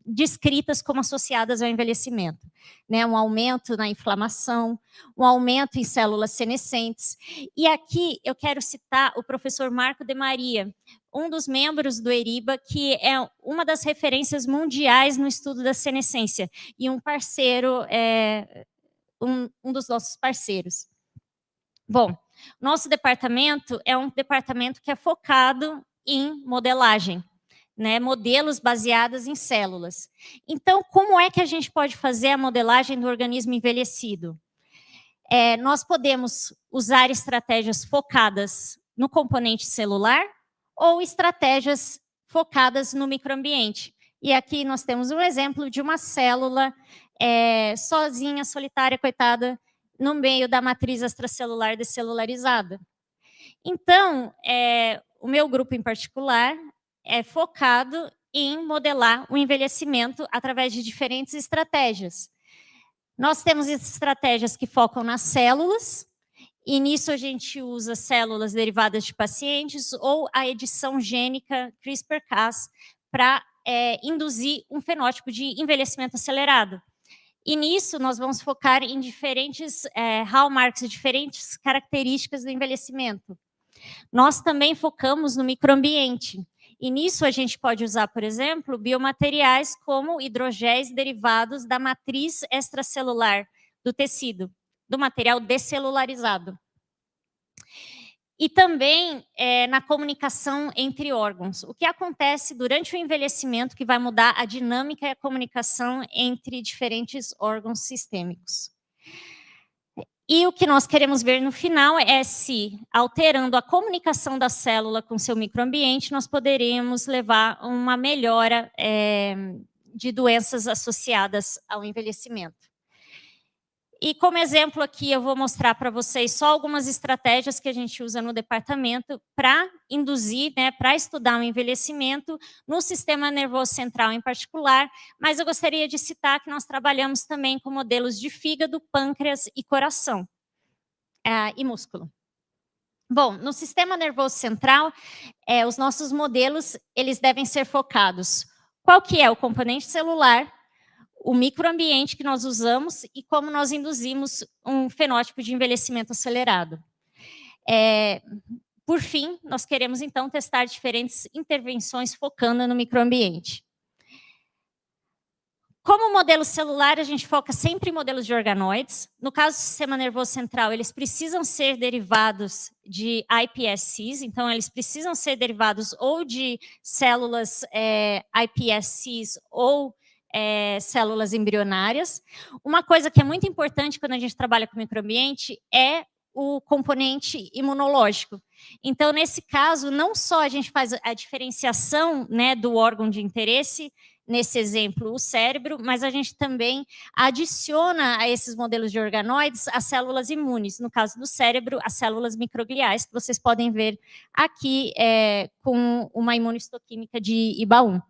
descritas como associadas ao envelhecimento. Né? Um aumento na inflamação, um aumento em células senescentes. E aqui eu quero citar o professor Marco de Maria, um dos membros do ERIBA, que é uma das referências mundiais no estudo da senescência, e um parceiro, um dos nossos parceiros. Bom, nosso departamento é um departamento que é focado em modelagem, né, modelos baseados em células. Então, como é que a gente pode fazer a modelagem do organismo envelhecido? Nós podemos usar estratégias focadas no componente celular ou estratégias focadas no microambiente. E aqui nós temos um exemplo de uma célula sozinha, solitária, coitada, no meio da matriz extracelular descelularizada. Então, o meu grupo em particular é focado em modelar o envelhecimento através de diferentes estratégias. Nós temos estratégias que focam nas células, e nisso a gente usa células derivadas de pacientes ou a edição gênica CRISPR-Cas para induzir um fenótipo de envelhecimento acelerado. E nisso nós vamos focar em diferentes hallmarks, diferentes características do envelhecimento. Nós também focamos no microambiente. E nisso a gente pode usar, por exemplo, biomateriais como hidrogéis derivados da matriz extracelular do tecido, do material descelularizado. E também na comunicação entre órgãos. O que acontece durante o envelhecimento que vai mudar a dinâmica e a comunicação entre diferentes órgãos sistêmicos. E o que nós queremos ver no final é se, alterando a comunicação da célula com seu microambiente, nós poderíamos levar a uma melhora de doenças associadas ao envelhecimento. E como exemplo aqui, eu vou mostrar para vocês só algumas estratégias que a gente usa no departamento para induzir, para estudar o envelhecimento no sistema nervoso central em particular, mas eu gostaria de citar que nós trabalhamos também com modelos de fígado, pâncreas e coração e músculo. Bom, no sistema nervoso central, os nossos modelos eles devem ser focados. Qual que é o componente celular, o microambiente que nós usamos e como nós induzimos um fenótipo de envelhecimento acelerado. Por fim, nós queremos, então, testar diferentes intervenções focando no microambiente. Como modelo celular, a gente foca sempre em modelos de organoides. No caso do sistema nervoso central, eles precisam ser derivados de iPSCs, então eles precisam ser derivados ou de células iPSCs ou células embrionárias. Uma coisa que é muito importante quando a gente trabalha com microambiente é o componente imunológico. Então, nesse caso, não só a gente faz a diferenciação do órgão de interesse, nesse exemplo, o cérebro, mas a gente também adiciona a esses modelos de organoides as células imunes, no caso do cérebro, as células microgliais, que vocês podem ver aqui com uma imunohistoquímica de IBA1.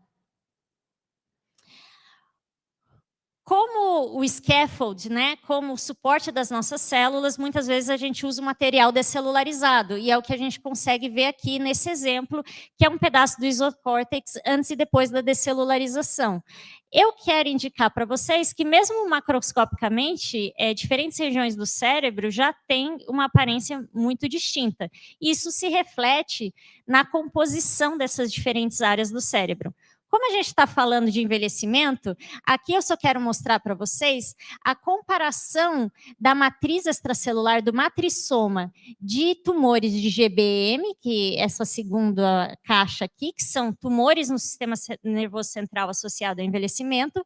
Como o scaffold, né, como o suporte das nossas células, muitas vezes a gente usa o material descelularizado, e é o que a gente consegue ver aqui nesse exemplo, que é um pedaço do isocórtex antes e depois da descelularização. Eu quero indicar para vocês que, mesmo macroscopicamente, diferentes regiões do cérebro já têm uma aparência muito distinta. Isso se reflete na composição dessas diferentes áreas do cérebro. Como a gente está falando de envelhecimento, aqui eu só quero mostrar para vocês a comparação da matriz extracelular, do matrissoma de tumores de GBM, que essa segunda caixa aqui, que são tumores no sistema nervoso central associado ao envelhecimento,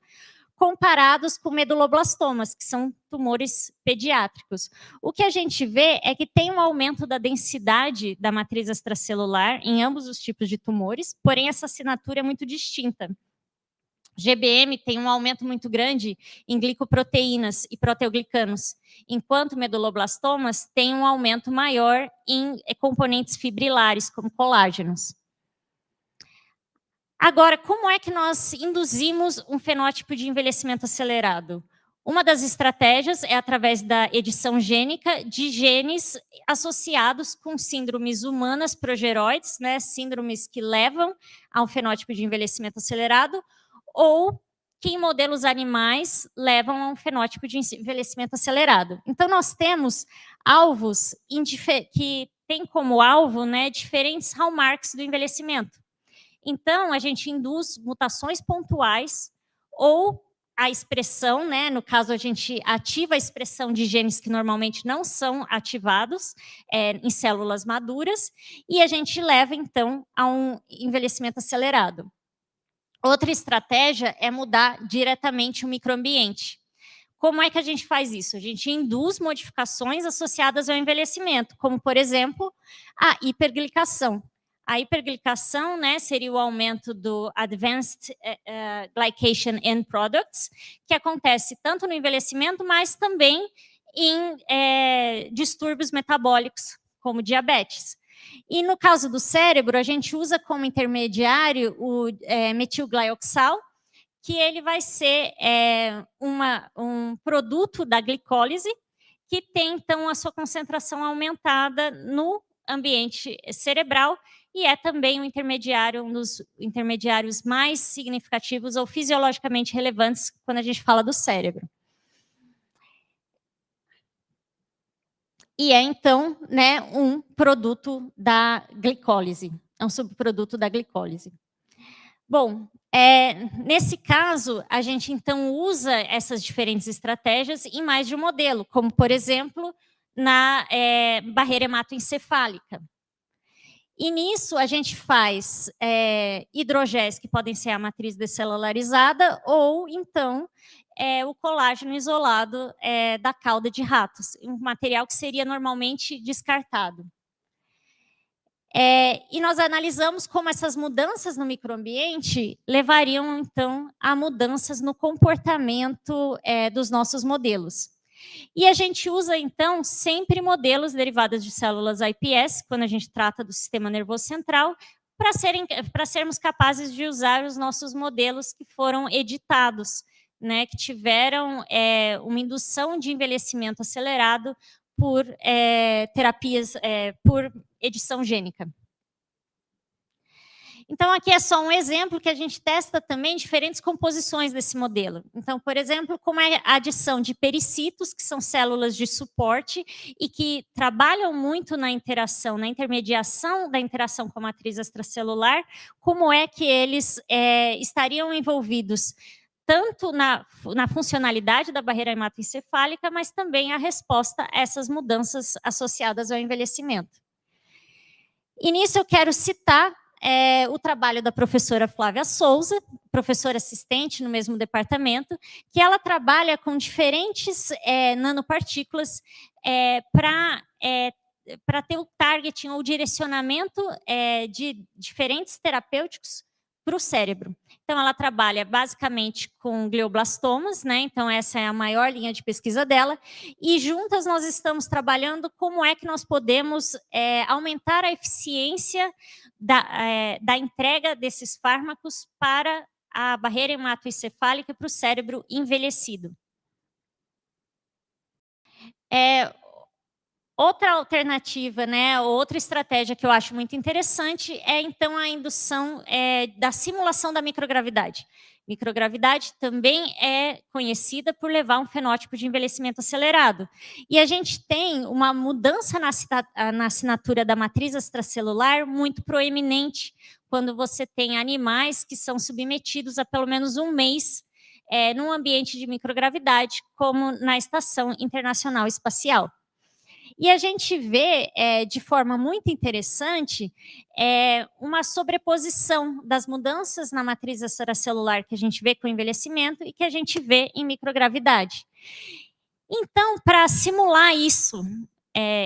comparados com meduloblastomas, que são tumores pediátricos. O que a gente vê é que tem um aumento da densidade da matriz extracelular em ambos os tipos de tumores, porém essa assinatura é muito distinta. GBM tem um aumento muito grande em glicoproteínas e proteoglicanos, enquanto meduloblastomas têm um aumento maior em componentes fibrilares, como colágenos. Agora, como é que nós induzimos um fenótipo de envelhecimento acelerado? Uma das estratégias é através da edição gênica de genes associados com síndromes humanas progeroides, né, síndromes que levam ao fenótipo de envelhecimento acelerado, ou que em modelos animais levam a um fenótipo de envelhecimento acelerado. Então, nós temos alvos que têm como alvo, né, diferentes hallmarks do envelhecimento. Então, a gente induz mutações pontuais ou a expressão, né? No caso, a gente ativa a expressão de genes que normalmente não são ativados em células maduras, e a gente leva, então, a um envelhecimento acelerado. Outra estratégia é mudar diretamente o microambiente. Como é que a gente faz isso? A gente induz modificações associadas ao envelhecimento, como, por exemplo, a hiperglicação. A hiperglicação, né, seria o aumento do Advanced Glycation End Products, que acontece tanto no envelhecimento, mas também em distúrbios metabólicos, como diabetes. E no caso do cérebro, a gente usa como intermediário o metilglioxal, que ele vai ser um produto da glicólise, que tem, então, a sua concentração aumentada no ambiente cerebral, e é também um dos intermediários mais significativos ou fisiologicamente relevantes quando a gente fala do cérebro. E é, então, né, um produto da glicólise, é um subproduto da glicólise. Bom, nesse caso, a gente, então, usa essas diferentes estratégias em mais de um modelo, como, por exemplo, na barreira hematoencefálica. E nisso a gente faz hidrogéis, que podem ser a matriz descelularizada, ou então o colágeno isolado da cauda de ratos, um material que seria normalmente descartado. E nós analisamos como essas mudanças no microambiente levariam, então, a mudanças no comportamento dos nossos modelos. E a gente usa, então, sempre modelos derivados de células iPS, quando a gente trata do sistema nervoso central, para sermos capazes de usar os nossos modelos que foram editados, né, que tiveram uma indução de envelhecimento acelerado por terapias, por edição gênica. Então, aqui é só um exemplo que a gente testa também diferentes composições desse modelo. Então, por exemplo, como é a adição de pericitos, que são células de suporte e que trabalham muito na interação, na intermediação da interação com a matriz extracelular, como é que eles estariam envolvidos tanto na funcionalidade da barreira hematoencefálica, mas também a resposta a essas mudanças associadas ao envelhecimento. E nisso eu quero citar o trabalho da professora Flávia Souza, professora assistente no mesmo departamento, que ela trabalha com diferentes nanopartículas para ter o targeting ou direcionamento de diferentes terapêuticos para o cérebro. Então, ela trabalha basicamente com glioblastomas, né? Então, essa é a maior linha de pesquisa dela. E juntas nós estamos trabalhando como é que nós podemos aumentar a eficiência da entrega desses fármacos para a barreira hematoencefálica para o cérebro envelhecido. Outra alternativa, né, outra estratégia que eu acho muito interessante é, então, a indução da simulação da microgravidade. Microgravidade também é conhecida por levar um fenótipo de envelhecimento acelerado. E a gente tem uma mudança na assinatura da matriz extracelular muito proeminente quando você tem animais que são submetidos a pelo menos um mês num ambiente de microgravidade, como na Estação Internacional Espacial. E a gente vê, de forma muito interessante, uma sobreposição das mudanças na matriz extracelular que a gente vê com o envelhecimento e que a gente vê em microgravidade. Então, para simular isso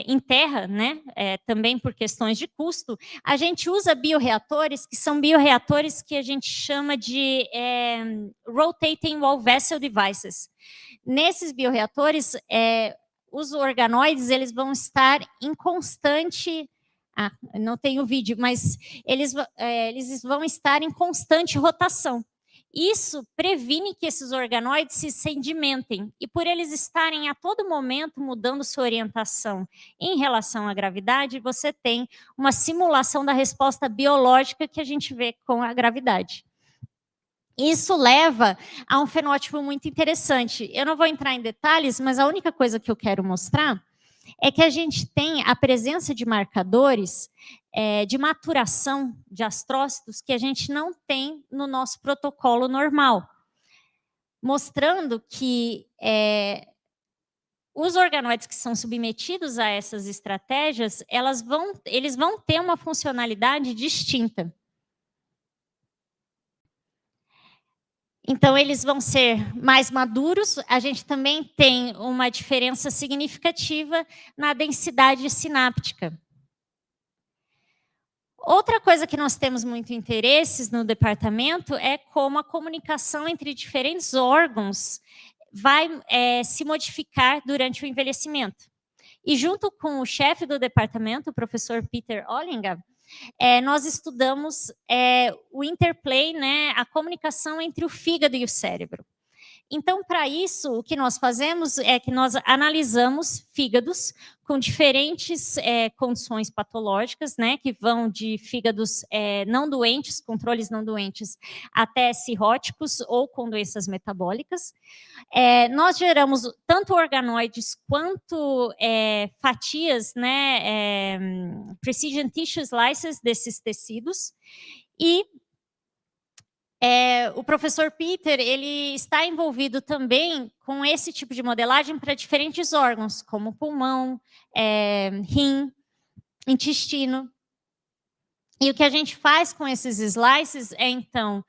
em terra, né, também por questões de custo, a gente usa bioreatores, que são bioreatores que a gente chama de Rotating Wall Vessel Devices. Nesses bioreatores, os organoides, eles vão estar em constante... não tem o vídeo, mas eles vão estar em constante rotação. Isso previne que esses organoides se sedimentem. E por eles estarem a todo momento mudando sua orientação em relação à gravidade, você tem uma simulação da resposta biológica que a gente vê com a gravidade. Isso leva a um fenótipo muito interessante. Eu não vou entrar em detalhes, mas a única coisa que eu quero mostrar é que a gente tem a presença de marcadores de maturação de astrócitos que a gente não tem no nosso protocolo normal, mostrando que os organoides que são submetidos a essas estratégias, eles vão ter uma funcionalidade distinta. Então, eles vão ser mais maduros. A gente também tem uma diferença significativa na densidade sináptica. Outra coisa que nós temos muito interesses no departamento é como a comunicação entre diferentes órgãos vai se modificar durante o envelhecimento. E junto com o chefe do departamento, o professor Peter Ollinga, nós estudamos o interplay, né, a comunicação entre o fígado e o cérebro. Então, para isso, o que nós fazemos é que nós analisamos fígados com diferentes condições patológicas, né, que vão de fígados não doentes, controles não doentes, até cirróticos ou com doenças metabólicas. Nós geramos tanto organoides quanto fatias, né, precision tissue slices desses tecidos. E o professor Peter, ele está envolvido também com esse tipo de modelagem para diferentes órgãos, como pulmão, rim, intestino. E o que a gente faz com esses slices é, então,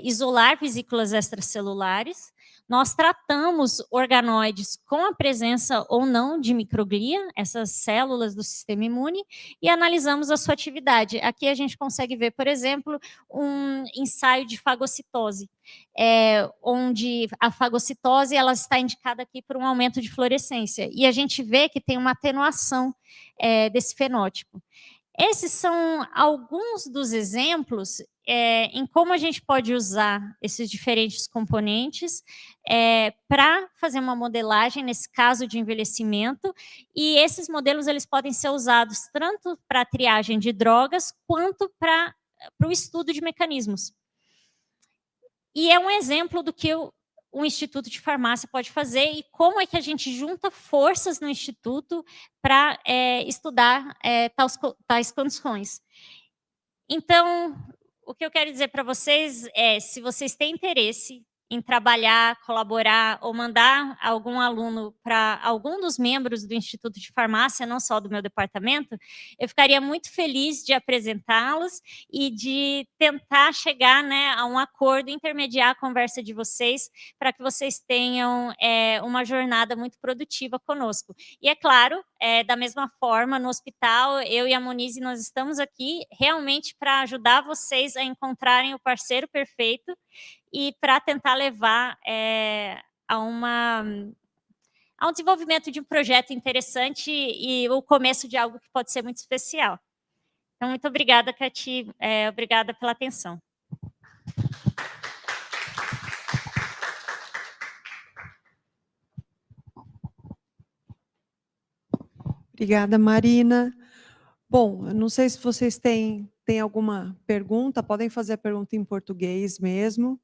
isolar vesículas extracelulares. Nós tratamos organoides com a presença ou não de microglia, essas células do sistema imune, e analisamos a sua atividade. Aqui a gente consegue ver, por exemplo, um ensaio de fagocitose, onde a fagocitose ela está indicada aqui por um aumento de fluorescência. E a gente vê que tem uma atenuação desse fenótipo. Esses são alguns dos exemplos em como a gente pode usar esses diferentes componentes para fazer uma modelagem, nesse caso de envelhecimento, e esses modelos eles podem ser usados tanto para a triagem de drogas, quanto para o estudo de mecanismos. E é um exemplo do que um instituto de farmácia pode fazer e como é que a gente junta forças no instituto para estudar tais condições. Então, o que eu quero dizer para vocês é, se vocês têm interesse em trabalhar, colaborar ou mandar algum aluno para algum dos membros do Instituto de Farmácia, não só do meu departamento, eu ficaria muito feliz de apresentá-los e de tentar chegar, né, a um acordo, intermediar a conversa de vocês, para que vocês tenham uma jornada muito produtiva conosco. E é claro, da mesma forma, no hospital, eu e a Monize, nós estamos aqui realmente para ajudar vocês a encontrarem o parceiro perfeito e para tentar levar a um desenvolvimento de um projeto interessante e o começo de algo que pode ser muito especial. Então, muito obrigada, Cati, obrigada pela atenção. Obrigada, Marina. Bom, eu não sei se vocês têm alguma pergunta, podem fazer a pergunta em português mesmo.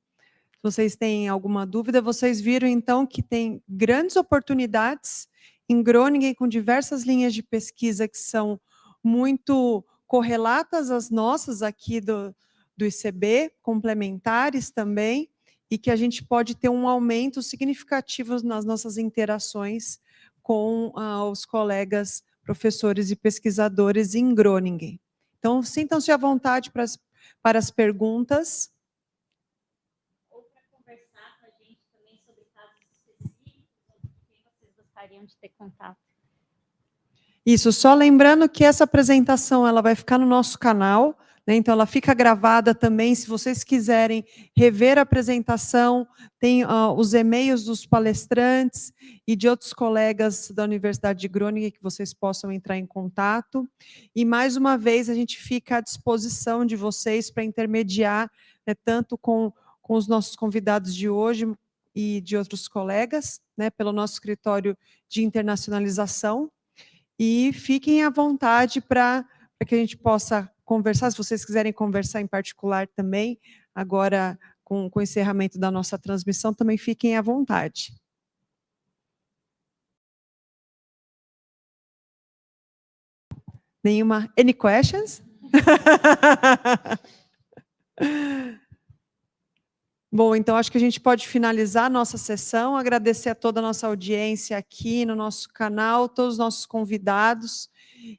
Se vocês têm alguma dúvida, vocês viram, então, que tem grandes oportunidades em Groningen, com diversas linhas de pesquisa que são muito correlatas às nossas aqui do ICB, complementares também, e que a gente pode ter um aumento significativo nas nossas interações com os colegas professores e pesquisadores em Groningen. Então, sintam-se à vontade para as perguntas. De ter contato. Isso, só lembrando que essa apresentação ela vai ficar no nosso canal, né? Então ela fica gravada também, se vocês quiserem rever a apresentação, tem os e-mails dos palestrantes e de outros colegas da Universidade de Groningen que vocês possam entrar em contato. E mais uma vez a gente fica à disposição de vocês para intermediar, né, tanto com os nossos convidados de hoje e de outros colegas, né, pelo nosso escritório de internacionalização, e fiquem à vontade para que a gente possa conversar, se vocês quiserem conversar em particular também, agora com o encerramento da nossa transmissão, também fiquem à vontade. Nenhuma? Any questions? Bom, então acho que a gente pode finalizar a nossa sessão, agradecer a toda a nossa audiência aqui no nosso canal, todos os nossos convidados,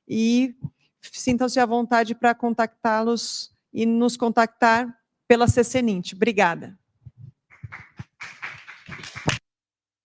e sintam-se à vontade para contactá-los e nos contactar pela CCNINT. Obrigada.